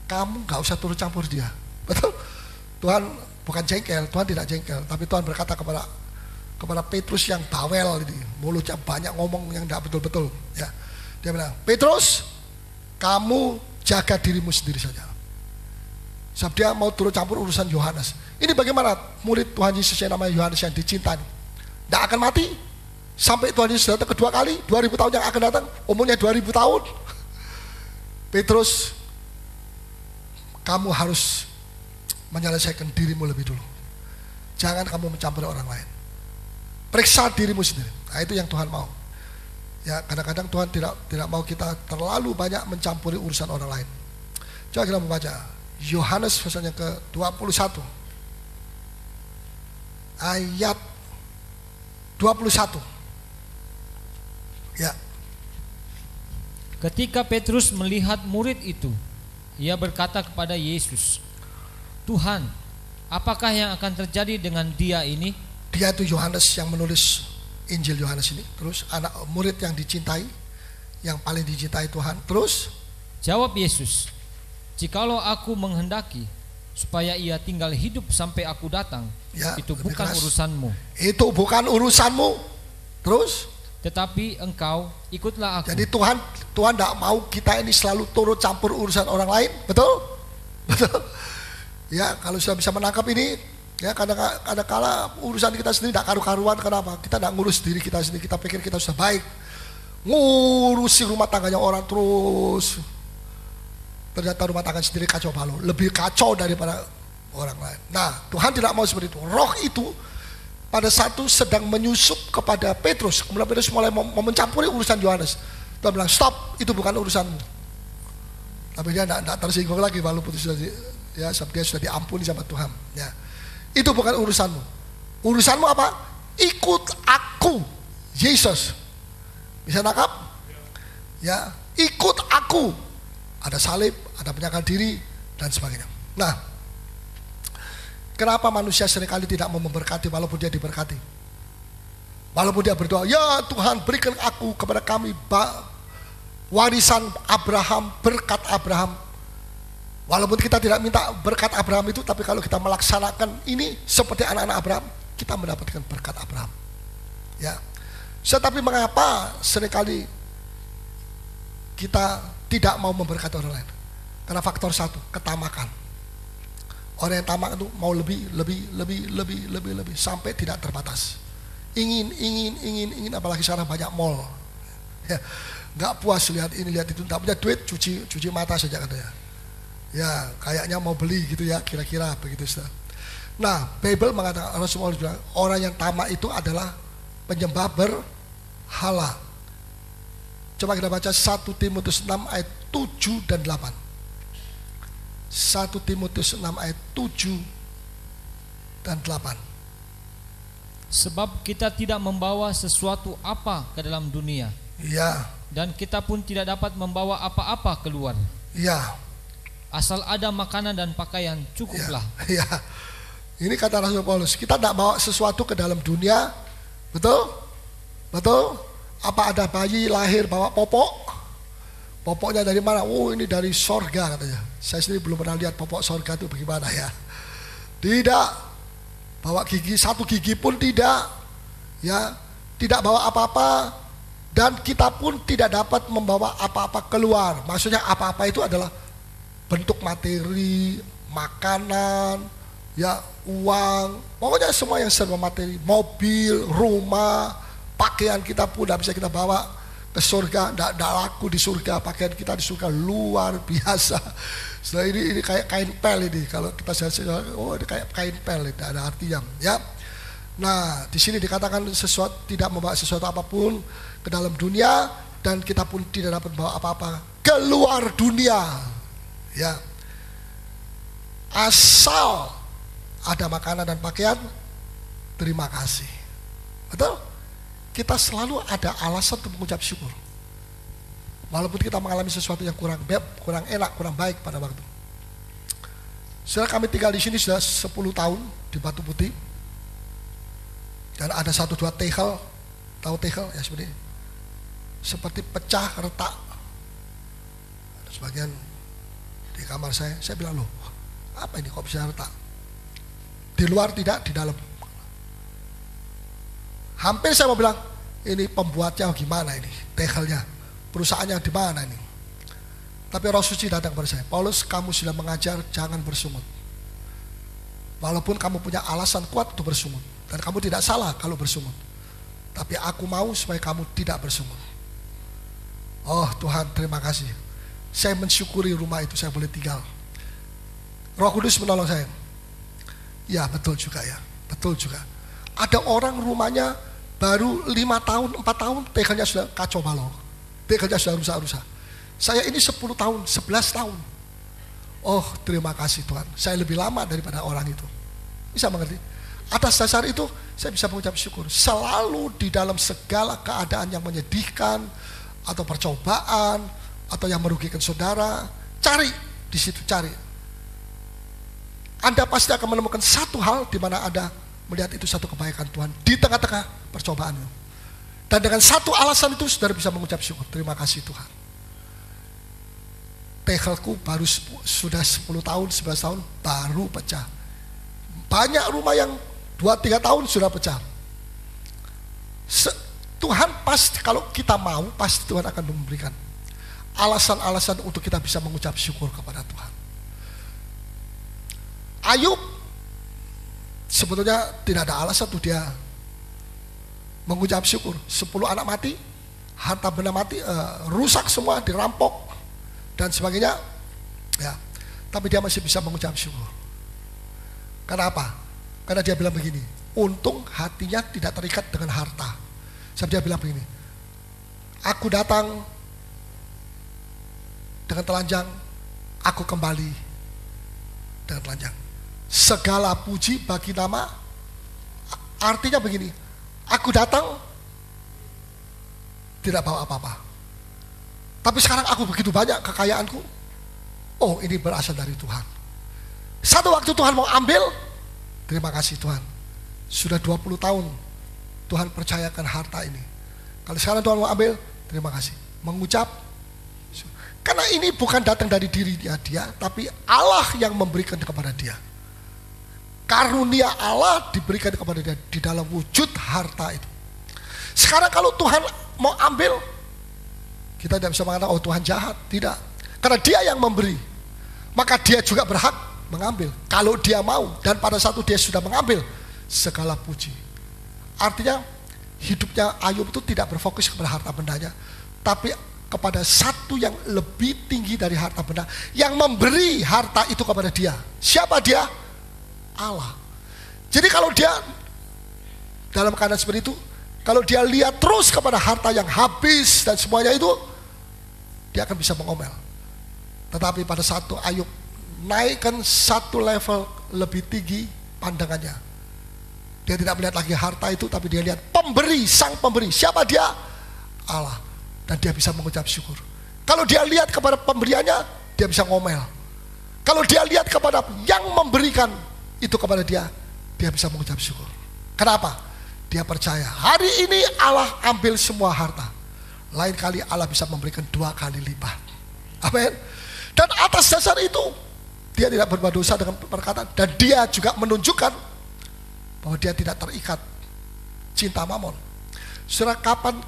Kamu gak usah turut campur dia. Betul? Tuhan bukan jengkel, Tuhan tidak jengkel. Tapi Tuhan berkata kepada Petrus yang bawel ini, mulutnya banyak ngomong yang tidak betul-betul, ya. Dia bilang, Petrus, kamu jaga dirimu sendiri saja. Sebab dia mau turut campur urusan Yohanes. Ini bagaimana murid Tuhan Yesus yang namanya Yohanes yang dicintai, tidak akan mati sampai Tuhan Yesus datang kedua kali, 2000 tahun yang akan datang, umurnya 2000 tahun. Petrus, kamu harus menyelesaikan dirimu lebih dulu. Jangan kamu mencampuri orang lain. Periksa dirimu sendiri. Nah, itu yang Tuhan mau. Ya, kadang-kadang Tuhan tidak mau kita terlalu banyak mencampuri urusan orang lain. Coba kita membaca Yohanes pasalnya ke-21 ayat 21. Ya. Ketika Petrus melihat murid itu, ia berkata kepada Yesus, Tuhan, apakah yang akan terjadi dengan dia ini? Dia itu Yohanes yang menulis Injil Yohanes ini. Terus anak murid yang dicintai, yang paling dicintai Tuhan. Terus jawab Yesus, jikalau aku menghendaki supaya ia tinggal hidup sampai aku datang, ya, itu bukan urusanmu. Itu bukan urusanmu. Terus tetapi engkau ikutlah aku. Jadi Tuhan tidak mau kita ini selalu turut campur urusan orang lain. Betul? Betul. Ya, kalau sudah bisa menangkap ini, ya kadang-kala urusan kita sendiri tidak karu-karuan. Kenapa? Kita tidak ngurus diri kita sendiri. Kita pikir kita sudah baik, ngurusi rumah tangganya orang terus. Ternyata rumah tangga sendiri kacau balau, lebih kacau daripada orang lain. Nah, Tuhan tidak mau seperti itu. Roh itu pada satu sedang menyusup kepada Petrus. Kemudian Petrus mulai mau mencampuri urusan Yohanes. Tuhan bilang, stop, itu bukan urusanmu. Tapi dia tidak tersinggung lagi walaupun sudah ya, dia sudah diampuni sama Tuhan. Ya. Itu bukan urusanmu. Urusanmu apa? Ikut aku, Yesus. Bisa nangkap? Ya, ikut aku. Ada salib, ada penyangkal diri, dan sebagainya. Nah, Kenapa manusia seringkali tidak mau memberkati walaupun dia diberkati? Walaupun dia berdoa, ya Tuhan berikan aku kepada kami warisan Abraham, berkat Abraham. Walaupun kita tidak minta berkat Abraham itu, tapi kalau kita melaksanakan ini seperti anak-anak Abraham, kita mendapatkan berkat Abraham. Ya. Tetapi mengapa seringkali kita tidak mau memberkati orang lain? Karena faktor satu, ketamakan. Orang yang tamak itu mau lebih sampai tidak terbatas. Ingin, apalagi sekarang banyak mall. Ya, nggak puas lihat ini lihat itu, tak punya duit cuci mata saja katanya. Ya, kayaknya mau beli gitu ya, kira-kira begitu. Nah, Bible mengatakan, Rasulullah bilang, orang yang tamak itu adalah penyembah berhala. Coba kita baca 1 Timotius 6 ayat 7 dan 8. 1 Timotius 6 ayat 7 dan 8. Sebab kita tidak membawa sesuatu apa ke dalam dunia. Iya. Dan kita pun tidak dapat membawa apa-apa keluar. Iya. Asal ada makanan dan pakaian cukuplah. Iya. Ini kata Rasul Paulus, kita tidak bawa sesuatu ke dalam dunia. Betul? Betul? Apa ada bayi lahir bawa popok? Popoknya dari mana? Oh, ini dari sorga katanya. Saya sendiri belum pernah lihat popok sorga itu bagaimana ya. Tidak. Bawa gigi, satu gigi pun tidak. Ya, tidak bawa apa-apa. Dan kita pun tidak dapat membawa apa-apa keluar. Maksudnya apa-apa itu adalah bentuk materi, makanan, ya, uang. Pokoknya semua yang serba materi. Mobil, rumah, pakaian kita pun tidak bisa kita bawa ke surga, tidak laku di surga. Pakaian kita di surga luar biasa. Setelah ini kayak kain pel ini. Kalau kita oh ini kayak kain pel, tidak ada artinya. Ya. Nah, di sini dikatakan sesuatu tidak membawa sesuatu apapun ke dalam dunia, dan kita pun tidak dapat membawa apa-apa keluar dunia. Ya. Asal ada makanan dan pakaian, terima kasih. Betul? Kita selalu ada alasan untuk mengucap syukur. Walaupun kita mengalami sesuatu yang kurang enak, kurang baik pada waktu. Setelah kami tinggal di sini sudah 10 tahun di Batu Putih. Dan ada 1-2 tegel, tahu tegel ya seperti pecah, retak. Ada sebagian di kamar saya bilang, loh apa ini kok bisa retak? Di luar tidak, di dalam. Hampir saya mau bilang, ini pembuatnya gimana ini, tegelnya, perusahaannya di mana ini. Tapi Roh Suci datang kepada saya, Paulus, kamu sudah mengajar jangan bersungut. Walaupun kamu punya alasan kuat untuk bersungut, dan kamu tidak salah kalau bersungut, tapi aku mau supaya kamu tidak bersungut. Oh Tuhan, terima kasih. Saya mensyukuri rumah itu saya boleh tinggal. Roh Kudus menolong saya. Ya betul juga ya, betul juga. Ada orang rumahnya baru 5 tahun, 4 tahun, tegelnya sudah kacau balau. Tegelnya sudah rusak-rusak. Saya ini 10 tahun, 11 tahun. Oh terima kasih Tuhan, saya lebih lama daripada orang itu. Bisa mengerti? Atas dasar itu saya bisa mengucap syukur. Selalu di dalam segala keadaan yang menyedihkan, atau percobaan, atau yang merugikan saudara, cari di situ, cari. Anda pasti akan menemukan satu hal di mana Anda melihat itu satu kebaikan Tuhan di tengah-tengah percobaan itu. Dan dengan satu alasan itu saudara bisa mengucap syukur. Terima kasih Tuhan. Tegelku baru sudah 10 tahun, 11 tahun baru pecah. Banyak rumah yang 2-3 tahun sudah pecah. Tuhan pasti, kalau kita mau, pasti Tuhan akan memberikan alasan-alasan untuk kita bisa mengucap syukur kepada Tuhan. Ayub sebetulnya tidak ada alasan untuk dia mengucap syukur. 10 anak mati, harta benda mati, rusak semua, dirampok dan sebagainya. Ya, tapi dia masih bisa mengucap syukur. Kenapa? Karena dia bilang begini, untung hatinya tidak terikat dengan harta. Sebab dia bilang begini, aku datang dengan telanjang, aku kembali dengan telanjang. Segala puji bagi nama. Artinya begini, aku datang tidak bawa apa-apa, tapi sekarang aku begitu banyak kekayaanku. Oh ini berasal dari Tuhan. Satu waktu Tuhan mau ambil, Terima kasih Tuhan. Sudah 20 tahun Tuhan percayakan harta ini. Kalau sekarang Tuhan mau ambil, terima kasih. Mengucap, karena ini bukan datang dari diri dia, tapi Allah yang memberikan kepada dia. Karunia Allah diberikan kepada dia di dalam wujud harta itu. Sekarang kalau Tuhan mau ambil, kita tidak bisa mengatakan, oh Tuhan jahat. Tidak. Karena dia yang memberi, maka dia juga berhak mengambil. Kalau dia mau, dan pada satu dia sudah mengambil, segala puji. Artinya hidupnya Ayub itu tidak berfokus kepada harta bendanya, tapi kepada satu yang lebih tinggi dari harta benda, yang memberi harta itu kepada dia. Siapa dia? Allah. Jadi kalau dia dalam keadaan seperti itu, kalau dia lihat terus kepada harta yang habis dan semuanya itu, dia akan bisa mengomel. Tetapi pada satu Ayub naikkan satu level lebih tinggi pandangannya, dia tidak melihat lagi harta itu, tapi dia lihat pemberi, sang pemberi. Siapa dia? Allah. Dan dia bisa mengucap syukur. Kalau dia lihat kepada pemberiannya, dia bisa ngomel. Kalau dia lihat kepada yang memberikan itu kepada dia, dia bisa mengucap syukur. Kenapa? Dia percaya hari ini Allah ambil semua harta, lain kali Allah bisa memberikan 2 kali lipat. Amin. Dan atas dasar itu dia tidak berbuat dosa dengan perkataan, dan dia juga menunjukkan bahwa dia tidak terikat cinta mamon. Saudara, kapan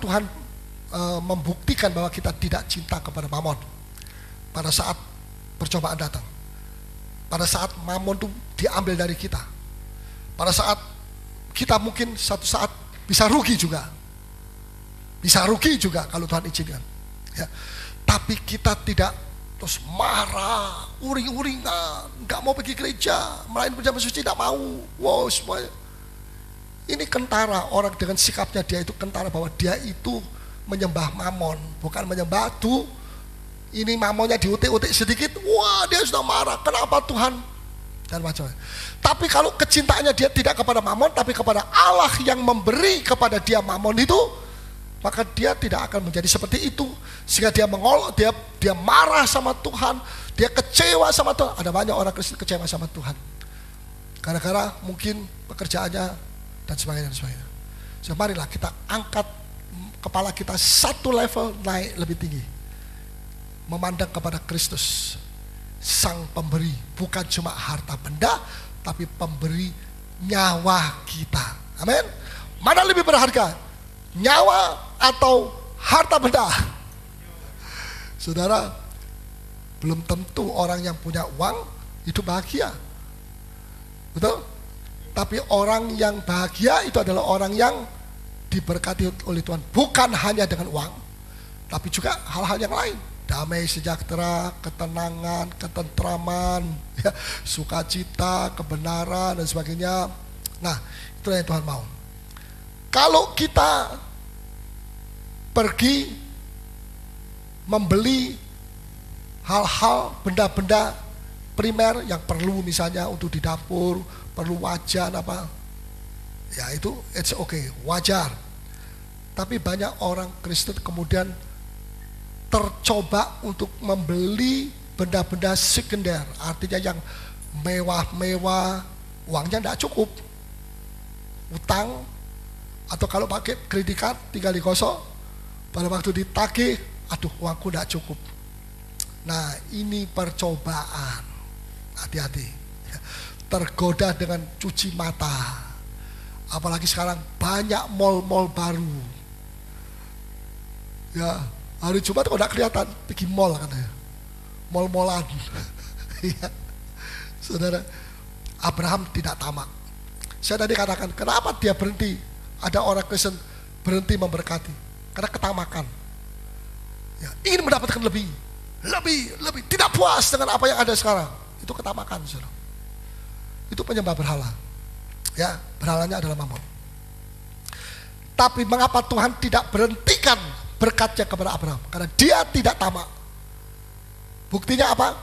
Tuhan membuktikan bahwa kita tidak cinta kepada mamon? Pada saat percobaan datang, pada saat mamon itu diambil dari kita, pada saat kita mungkin satu saat bisa rugi juga kalau Tuhan izinkan, ya. Tapi kita tidak terus marah, uring-uringan, nggak mau pergi gereja, melayani perjamuan suci tidak mau, wow semuanya. Ini kentara, orang dengan sikapnya dia itu kentara bahwa dia itu menyembah mamon, bukan menyembah Tuhan. Ini mamonnya diutik-utik sedikit, wah dia sudah marah, kenapa Tuhan? Dan macam-macam. Tapi kalau kecintaannya dia tidak kepada mamon, tapi kepada Allah yang memberi kepada dia mamon itu, maka dia tidak akan menjadi seperti itu. Sehingga dia dia marah sama Tuhan, dia kecewa sama Tuhan. Ada banyak orang Kristen kecewa sama Tuhan gara-gara mungkin pekerjaannya dan sebagainya. So, marilah kita angkat kepala kita satu level naik lebih tinggi, memandang kepada Kristus, sang pemberi, bukan cuma harta benda, tapi pemberi nyawa kita. Amin. Mana lebih berharga, nyawa atau harta benda? Saudara, belum tentu orang yang punya uang hidup bahagia, betul? Tapi orang yang bahagia itu adalah orang yang diberkati oleh Tuhan, bukan hanya dengan uang, tapi juga hal-hal yang lain. Damai sejahtera, ketenangan, ketentraman, ya, sukacita, kebenaran dan sebagainya. Nah, itu yang Tuhan mau. Kalau kita pergi membeli hal-hal, benda-benda primer yang perlu, misalnya untuk di dapur, perlu wajan apa, ya itu it's okay, wajar. Tapi banyak orang Kristen kemudian tercoba untuk membeli benda-benda sekunder, artinya yang mewah-mewah, uangnya tidak cukup, utang, atau kalau pakai kredit card tinggal digosok, pada waktu ditagih, aduh uangku tidak cukup. Nah ini percobaan, hati-hati. Tergoda dengan cuci mata. Apalagi sekarang banyak mall-mall baru. Ya, hari Jumat kok tidak kelihatan pergi mall katanya. Mall-mallan. Ya. Saudara, Abraham tidak tamak. Saya tadi katakan, kenapa dia berhenti? Ada orang Kristen berhenti memberkati karena ketamakan. Ya, ingin mendapatkan lebih, tidak puas dengan apa yang ada sekarang. Itu ketamakan, saudara. Itu penyembah berhala. Ya, berhalanya adalah mamon. Tapi mengapa Tuhan tidak berhentikan berkatnya kepada Abraham? Karena dia tidak tamak. Buktinya apa?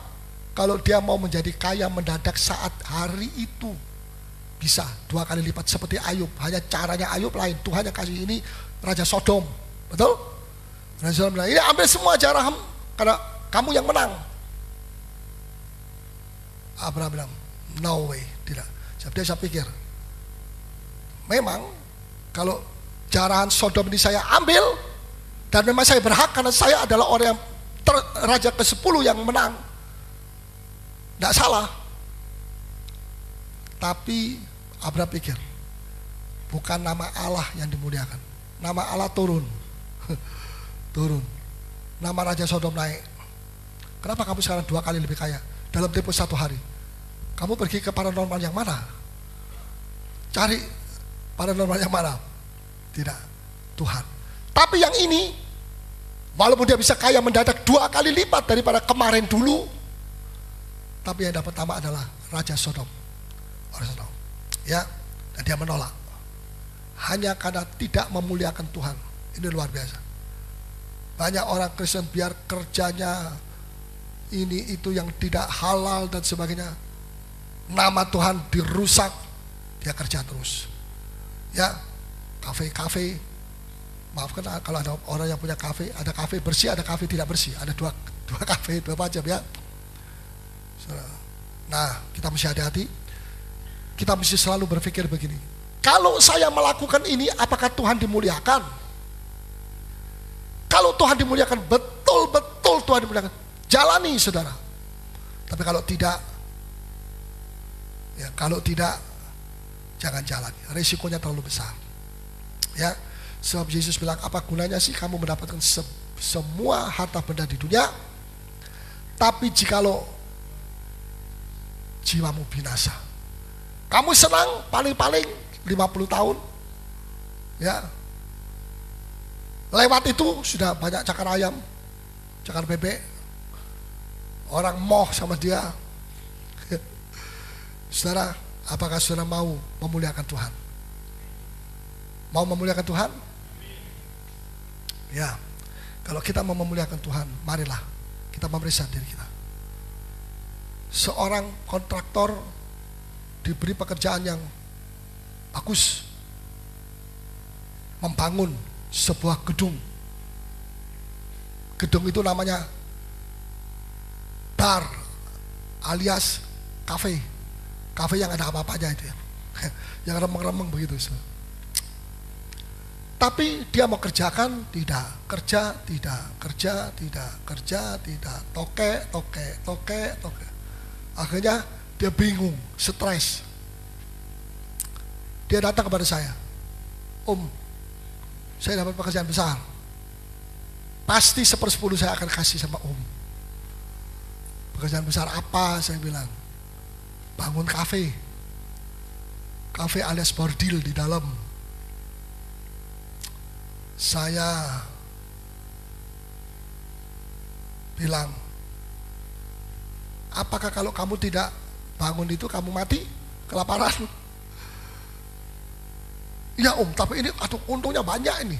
Kalau dia mau menjadi kaya mendadak saat hari itu, bisa 2 kali lipat seperti Ayub. Hanya caranya Ayub lain. Tuhan yang kasih ini Raja Sodom. Betul? Raja Sodom bilang, ini ambil semua Abraham karena kamu yang menang. Abraham bilang, No way, tidak. Jadi saya pikir, memang kalau jarahan Sodom ini saya ambil, dan memang saya berhak karena saya adalah orang yang raja ke-10 yang menang, tidak salah. Tapi Abraham pikir, bukan nama Allah yang dimuliakan, nama Allah turun. Turun, nama Raja Sodom naik. Kenapa kamu sekarang 2 kali lebih kaya dalam tempo 1 hari? Kamu pergi ke paranormal yang mana? Cari paranormal yang mana? Tidak, Tuhan. Tapi yang ini, walaupun dia bisa kaya mendadak 2 kali lipat daripada kemarin dulu, tapi yang dapat nama adalah Raja Sodom. Orang Sodom, ya, dan dia menolak hanya karena tidak memuliakan Tuhan. Ini luar biasa. Banyak orang Kristen biar kerjanya ini itu yang tidak halal dan sebagainya, nama Tuhan dirusak, dia kerja terus. Ya, kafe-kafe, maafkan kalau ada orang yang punya kafe, ada kafe bersih, ada kafe tidak bersih, ada dua kafe, 2 macam ya. Nah, kita mesti hati-hati. Kita mesti selalu berpikir begini, kalau saya melakukan ini, apakah Tuhan dimuliakan? Kalau Tuhan dimuliakan, betul-betul Tuhan dimuliakan, jalani saudara. Tapi kalau tidak, ya kalau tidak, jangan jalani. Risikonya terlalu besar. Ya, sebab Yesus bilang, apa gunanya sih kamu mendapatkan semua harta benda di dunia, tapi jikalau jiwamu binasa. Kamu senang paling-paling 50 tahun, ya. Lewat itu sudah banyak cakar ayam, cakar bebek, orang moh sama dia. Saudara, apakah saudara mau memuliakan Tuhan? Mau memuliakan Tuhan? Ya, kalau kita mau memuliakan Tuhan, marilah kita memeriksa diri kita. Seorang kontraktor diberi pekerjaan yang bagus, membangun sebuah gedung. Gedung itu namanya bar alias kafe. Kafe yang ada apa-apanya itu ya. Yang remeng-remeng begitu. Tapi dia mau kerjakan tidak, kerja tidak, kerja tidak, kerja tidak, toke. Akhirnya dia bingung, stres. Dia datang kepada saya, Om, saya dapat pekerjaan besar, pasti 1/10 saya akan kasih sama Om. Pekerjaan besar apa? Saya bilang, bangun kafe. Kafe alias bordil di dalam. Saya bilang, apakah kalau kamu tidak bangun itu kamu mati kelaparan? Ya Om, tapi ini untungnya banyak ini.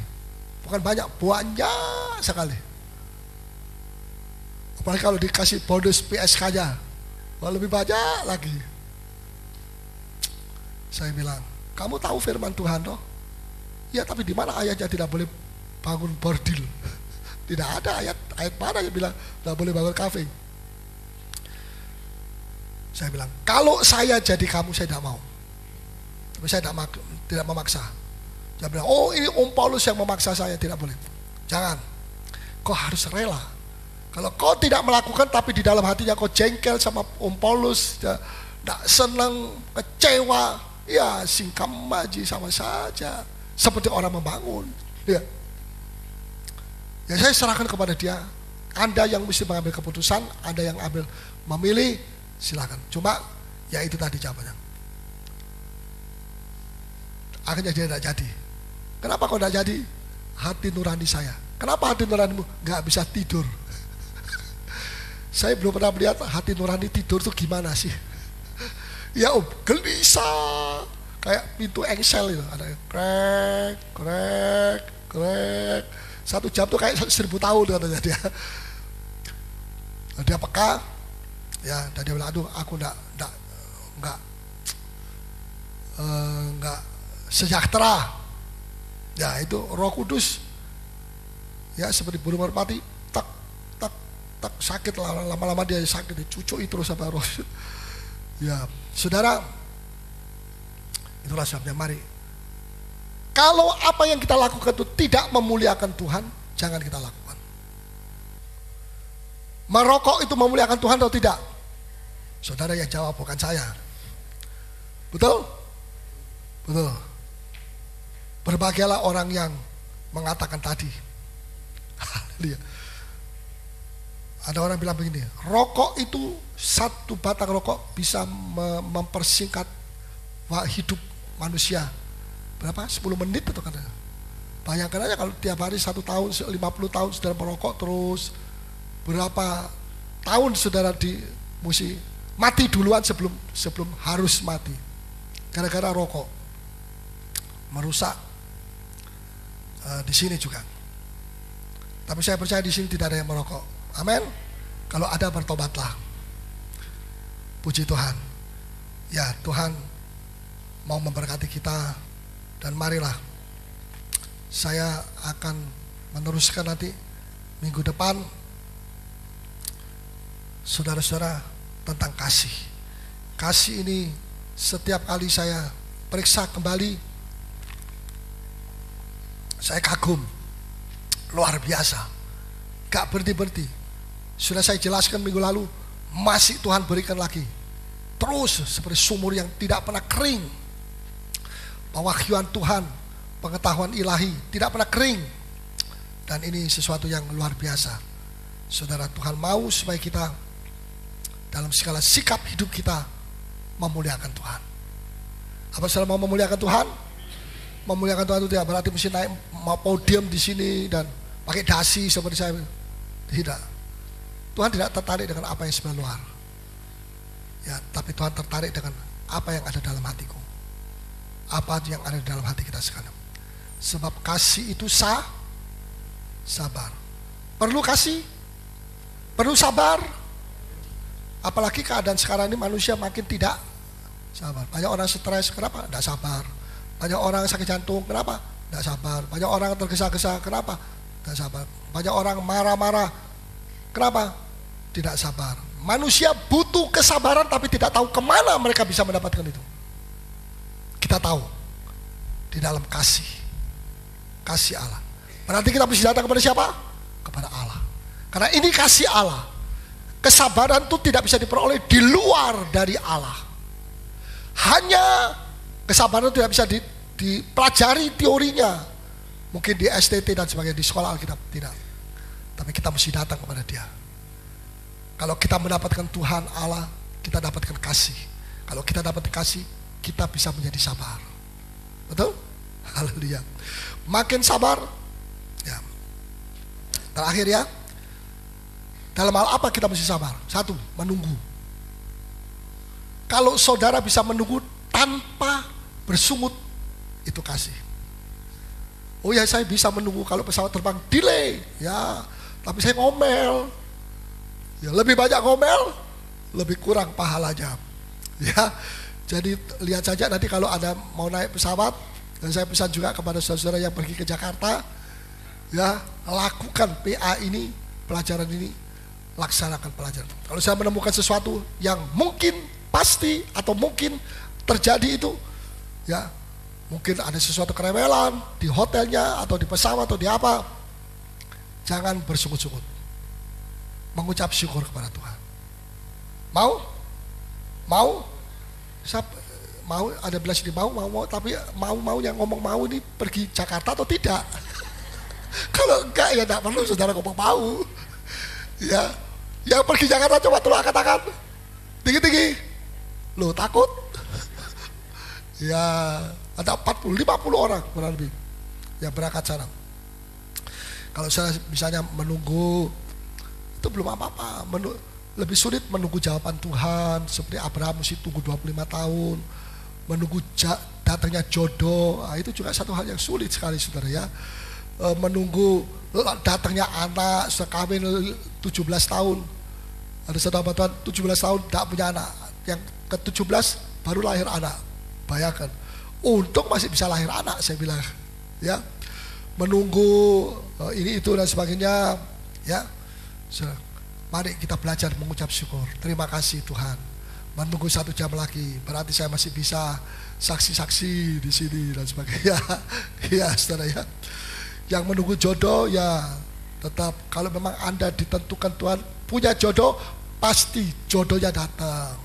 Bukan banyak, banyak sekali. Apalagi kalau dikasih bonus PSK-nya, lebih banyak lagi. Saya bilang, kamu tahu firman Tuhan toh? Ya, tapi di mana ayatnya tidak boleh bangun bordil? Tidak ada ayat mana yang bilang tidak boleh bangun kafe. Saya bilang, kalau saya jadi kamu, saya tidak mau. Tapi saya tidak memaksa. Dia bilang, oh ini Om Paulus yang memaksa saya, tidak boleh. Jangan, kau harus rela. Kalau kau tidak melakukan tapi di dalam hatinya kau jengkel sama Om Paulus, tidak senang, kecewa, ya singkam maji sama saja. Seperti orang membangun. Ya, saya serahkan kepada dia. Anda yang mesti mengambil keputusan, Anda yang memilih, silakan. Cuma, ya itu tadi jawabannya. Akhirnya dia tidak jadi. Kenapa kau tidak jadi? Hati nurani saya. Kenapa hati nuranimu nggak bisa tidur? Saya belum pernah melihat hati nurani tidur tuh gimana sih? Ya Om, gelisah kayak pintu engsel itu, ada krek. 1 jam tuh kayak 1000 tahun katanya dia. Dia peka, ya, dan dia bilang, aduh, aku nggak sejahtera. Ya itu Roh Kudus, ya seperti burung merpati, tak sakit, lama-lama dia sakit, dicucui terus sama roh. Ya, saudara, itulah sebabnya mari. Kalau apa yang kita lakukan itu tidak memuliakan Tuhan, jangan kita lakukan. Merokok itu memuliakan Tuhan atau tidak? Saudara yang jawab, bukan saya. Betul? Betul. Berbahagialah orang yang mengatakan tadi. Ada orang bilang begini, rokok itu, satu batang rokok bisa mempersingkat hidup manusia berapa? 10 menit atau kan? Bayangkan aja kalau tiap hari 1 tahun, 50 tahun saudara merokok terus, berapa tahun saudara mesti mati duluan sebelum harus mati gara-gara rokok. Merusak di sini juga. Tapi saya percaya di sini tidak ada yang merokok. Amin. Kalau ada, bertobatlah. Puji Tuhan. Ya, Tuhan mau memberkati kita. Dan marilah, saya akan meneruskan nanti minggu depan, saudara-saudara, tentang kasih. Kasih ini setiap kali saya periksa kembali, saya kagum. Luar biasa. Gak berhenti-berhenti. Sudah saya jelaskan minggu lalu, masih Tuhan berikan lagi. Terus seperti sumur yang tidak pernah kering. Pewahyuan Tuhan, pengetahuan ilahi tidak pernah kering. Dan ini sesuatu yang luar biasa. Saudara, Tuhan mau supaya kita dalam segala sikap hidup kita memuliakan Tuhan. Apa saudara mau memuliakan Tuhan? Memuliakan Tuhan itu tidak berarti mesti naik mau podium di sini dan pakai dasi seperti saya. Tidak. Tuhan tidak tertarik dengan apa yang sebelah luar. Ya, tapi Tuhan tertarik dengan apa yang ada dalam hatiku. Apa yang ada di dalam hati kita sekarang. Sebab kasih itu sabar. Perlu kasih, perlu sabar. Apalagi keadaan sekarang ini manusia makin tidak sabar. Banyak orang stres, kenapa? Tidak sabar. Banyak orang sakit jantung, kenapa? Tidak sabar. Banyak orang tergesa-gesa, kenapa? Tidak sabar. Banyak orang marah-marah, kenapa? Tidak sabar. Manusia butuh kesabaran tapi tidak tahu kemana mereka bisa mendapatkan itu. Kita tahu di dalam kasih Allah. Berarti kita mesti datang kepada siapa? Kepada Allah. Karena ini kasih Allah. Kesabaran itu tidak bisa diperoleh di luar dari Allah. Hanya kesabaran itu tidak bisa dipelajari teorinya. Mungkin di STT dan sebagainya, di sekolah Alkitab, tidak. Tapi kita mesti datang kepada Dia. Kalau kita mendapatkan Tuhan Allah, kita dapatkan kasih. Kalau kita dapat kasih, kita bisa menjadi sabar. Betul? Haleluya. Makin sabar, ya. Terakhir ya, dalam hal apa kita mesti sabar? 1, menunggu. Kalau saudara bisa menunggu tanpa bersungut, itu kasih. Oh ya, saya bisa menunggu kalau pesawat terbang delay, ya. Tapi saya ngomel. Ya, lebih banyak ngomel, lebih kurang pahalanya. Ya. Jadi lihat saja nanti kalau ada mau naik pesawat, dan saya pesan juga kepada saudara yang pergi ke Jakarta, ya, lakukan PA ini, pelajaran ini, laksanakan pelajaran. Kalau saya menemukan sesuatu yang mungkin pasti atau mungkin terjadi itu, ya, mungkin ada sesuatu keremelan di hotelnya atau di pesawat atau di apa, jangan bersungut-sungut, mengucap syukur kepada Tuhan. Mau? Mau ada belas ini mau, tapi mau yang ngomong mau ini pergi Jakarta atau tidak? Kalau enggak ya tidak perlu saudara ngomong mau. Ya, yang pergi Jakarta coba tolong angkat tangan, tinggi-tinggi. Loh, takut? Ya, ada 40-50 orang kurang lebih yang berangkat sana. Kalau saya misalnya menunggu, itu belum apa-apa. Lebih sulit menunggu jawaban Tuhan, seperti Abraham mesti tunggu 25 tahun. Menunggu datangnya jodoh, itu juga satu hal yang sulit sekali saudara ya. Menunggu datangnya anak, sudah kawin 17 tahun. Ada saudara Tuhan 17 tahun tidak punya anak, yang ke-17 baru lahir anak. Bayangkan, untung masih bisa lahir anak, saya bilang ya. Menunggu ini itu dan sebagainya ya. Mari kita belajar mengucap syukur. Terima kasih Tuhan. menunggu 1 jam lagi, berarti saya masih bisa saksi-saksi di sini dan sebagainya. Ya saudara ya, yang menunggu jodoh ya tetap, kalau memang Anda ditentukan Tuhan punya jodoh, pasti jodohnya datang.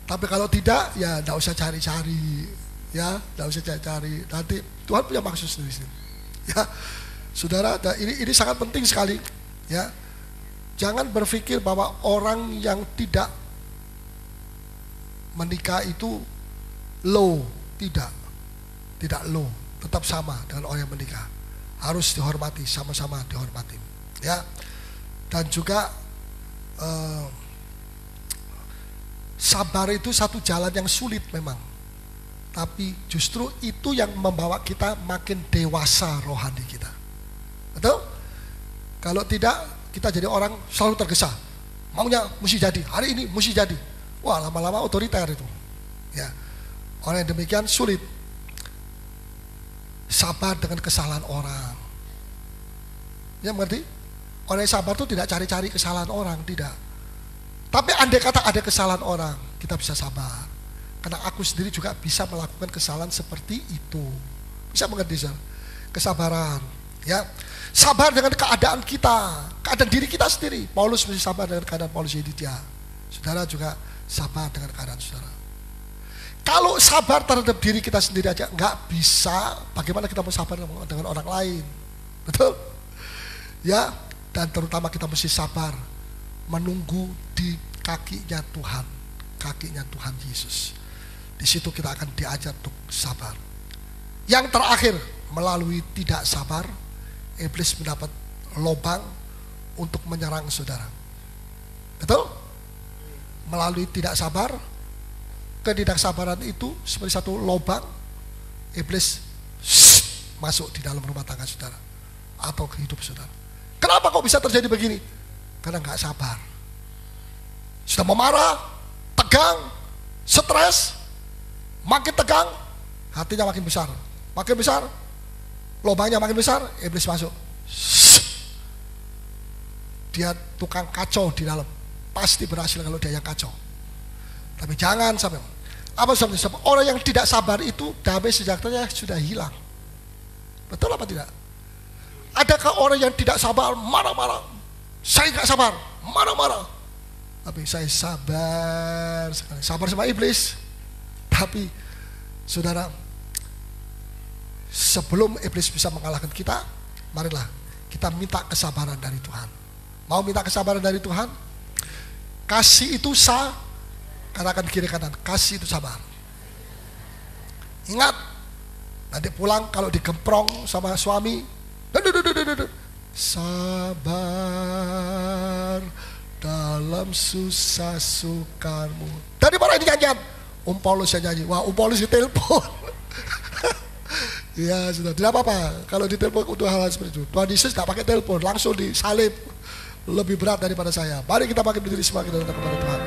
Tapi kalau tidak, ya tidak usah cari-cari, ya tidak usah cari-cari. Nanti Tuhan punya maksud sendiri. Ya, saudara, ini sangat penting sekali. Ya, jangan berpikir bahwa orang yang tidak menikah itu low, tidak low, tetap sama dengan orang yang menikah. Harus dihormati, sama-sama dihormati. Ya, dan juga sabar itu satu jalan yang sulit memang, tapi justru itu yang membawa kita makin dewasa rohani kita. Betul? Kalau tidak, kita jadi orang selalu tergesa, maunya mesti jadi, hari ini mesti jadi. Wah, lama-lama otoriter itu. Ya, orang yang demikian sulit sabar dengan kesalahan orang. Ya, mengerti? Orang yang sabar itu tidak cari-cari kesalahan orang, tidak. Tapi andai kata ada kesalahan orang, kita bisa sabar. Karena aku sendiri juga bisa melakukan kesalahan seperti itu. Bisa mengerti, saudara? Kesabaran, ya. Sabar dengan keadaan kita, keadaan diri kita sendiri. Paulus mesti sabar dengan keadaan Paulus Yedidia. Saudara juga sabar dengan keadaan saudara. Kalau sabar terhadap diri kita sendiri aja nggak bisa, bagaimana kita mau sabar dengan orang lain? Betul? Ya, dan terutama kita mesti sabar menunggu di kakinya Tuhan, kakinya Tuhan Yesus. Di situ kita akan diajar untuk sabar. Yang terakhir, melalui tidak sabar, iblis mendapat lubang untuk menyerang saudara. Betul? Melalui tidak sabar, ketidaksabaran itu seperti satu lubang, iblis masuk di dalam rumah tangga saudara atau ke hidup saudara. Kenapa kok bisa terjadi begini? Karena nggak sabar. Sudah memarah, tegang, stres, makin tegang, hatinya makin besar, lubangnya makin besar, iblis masuk. Dia tukang kacau di dalam, pasti berhasil kalau dia yang kacau. Tapi jangan sampai orang yang tidak sabar itu damai sejahteranya sudah hilang. Betul apa tidak? Adakah orang yang tidak sabar marah-marah? Saya nggak sabar, marah-marah. Tapi saya sabar sekali, sabar sama iblis. Tapi saudara, sebelum iblis bisa mengalahkan kita, marilah kita minta kesabaran dari Tuhan. Mau minta kesabaran dari Tuhan? Kasih itu katakan kiri kanan, kasih itu sabar. Ingat, nanti pulang kalau digemprong sama suami, sabar dalam susah sukarmu. Dari mana ini nyanyian? Paulus yang nyanyi. Wah, Paulus ditelepon. Ya sudah, tidak apa-apa. Kalau ditelepon untuk hal seperti itu. Tuhan Yesus tidak pakai telepon, langsung disalib. Lebih berat daripada saya. Mari kita makin berdiri semakin dalam kepada Tuhan.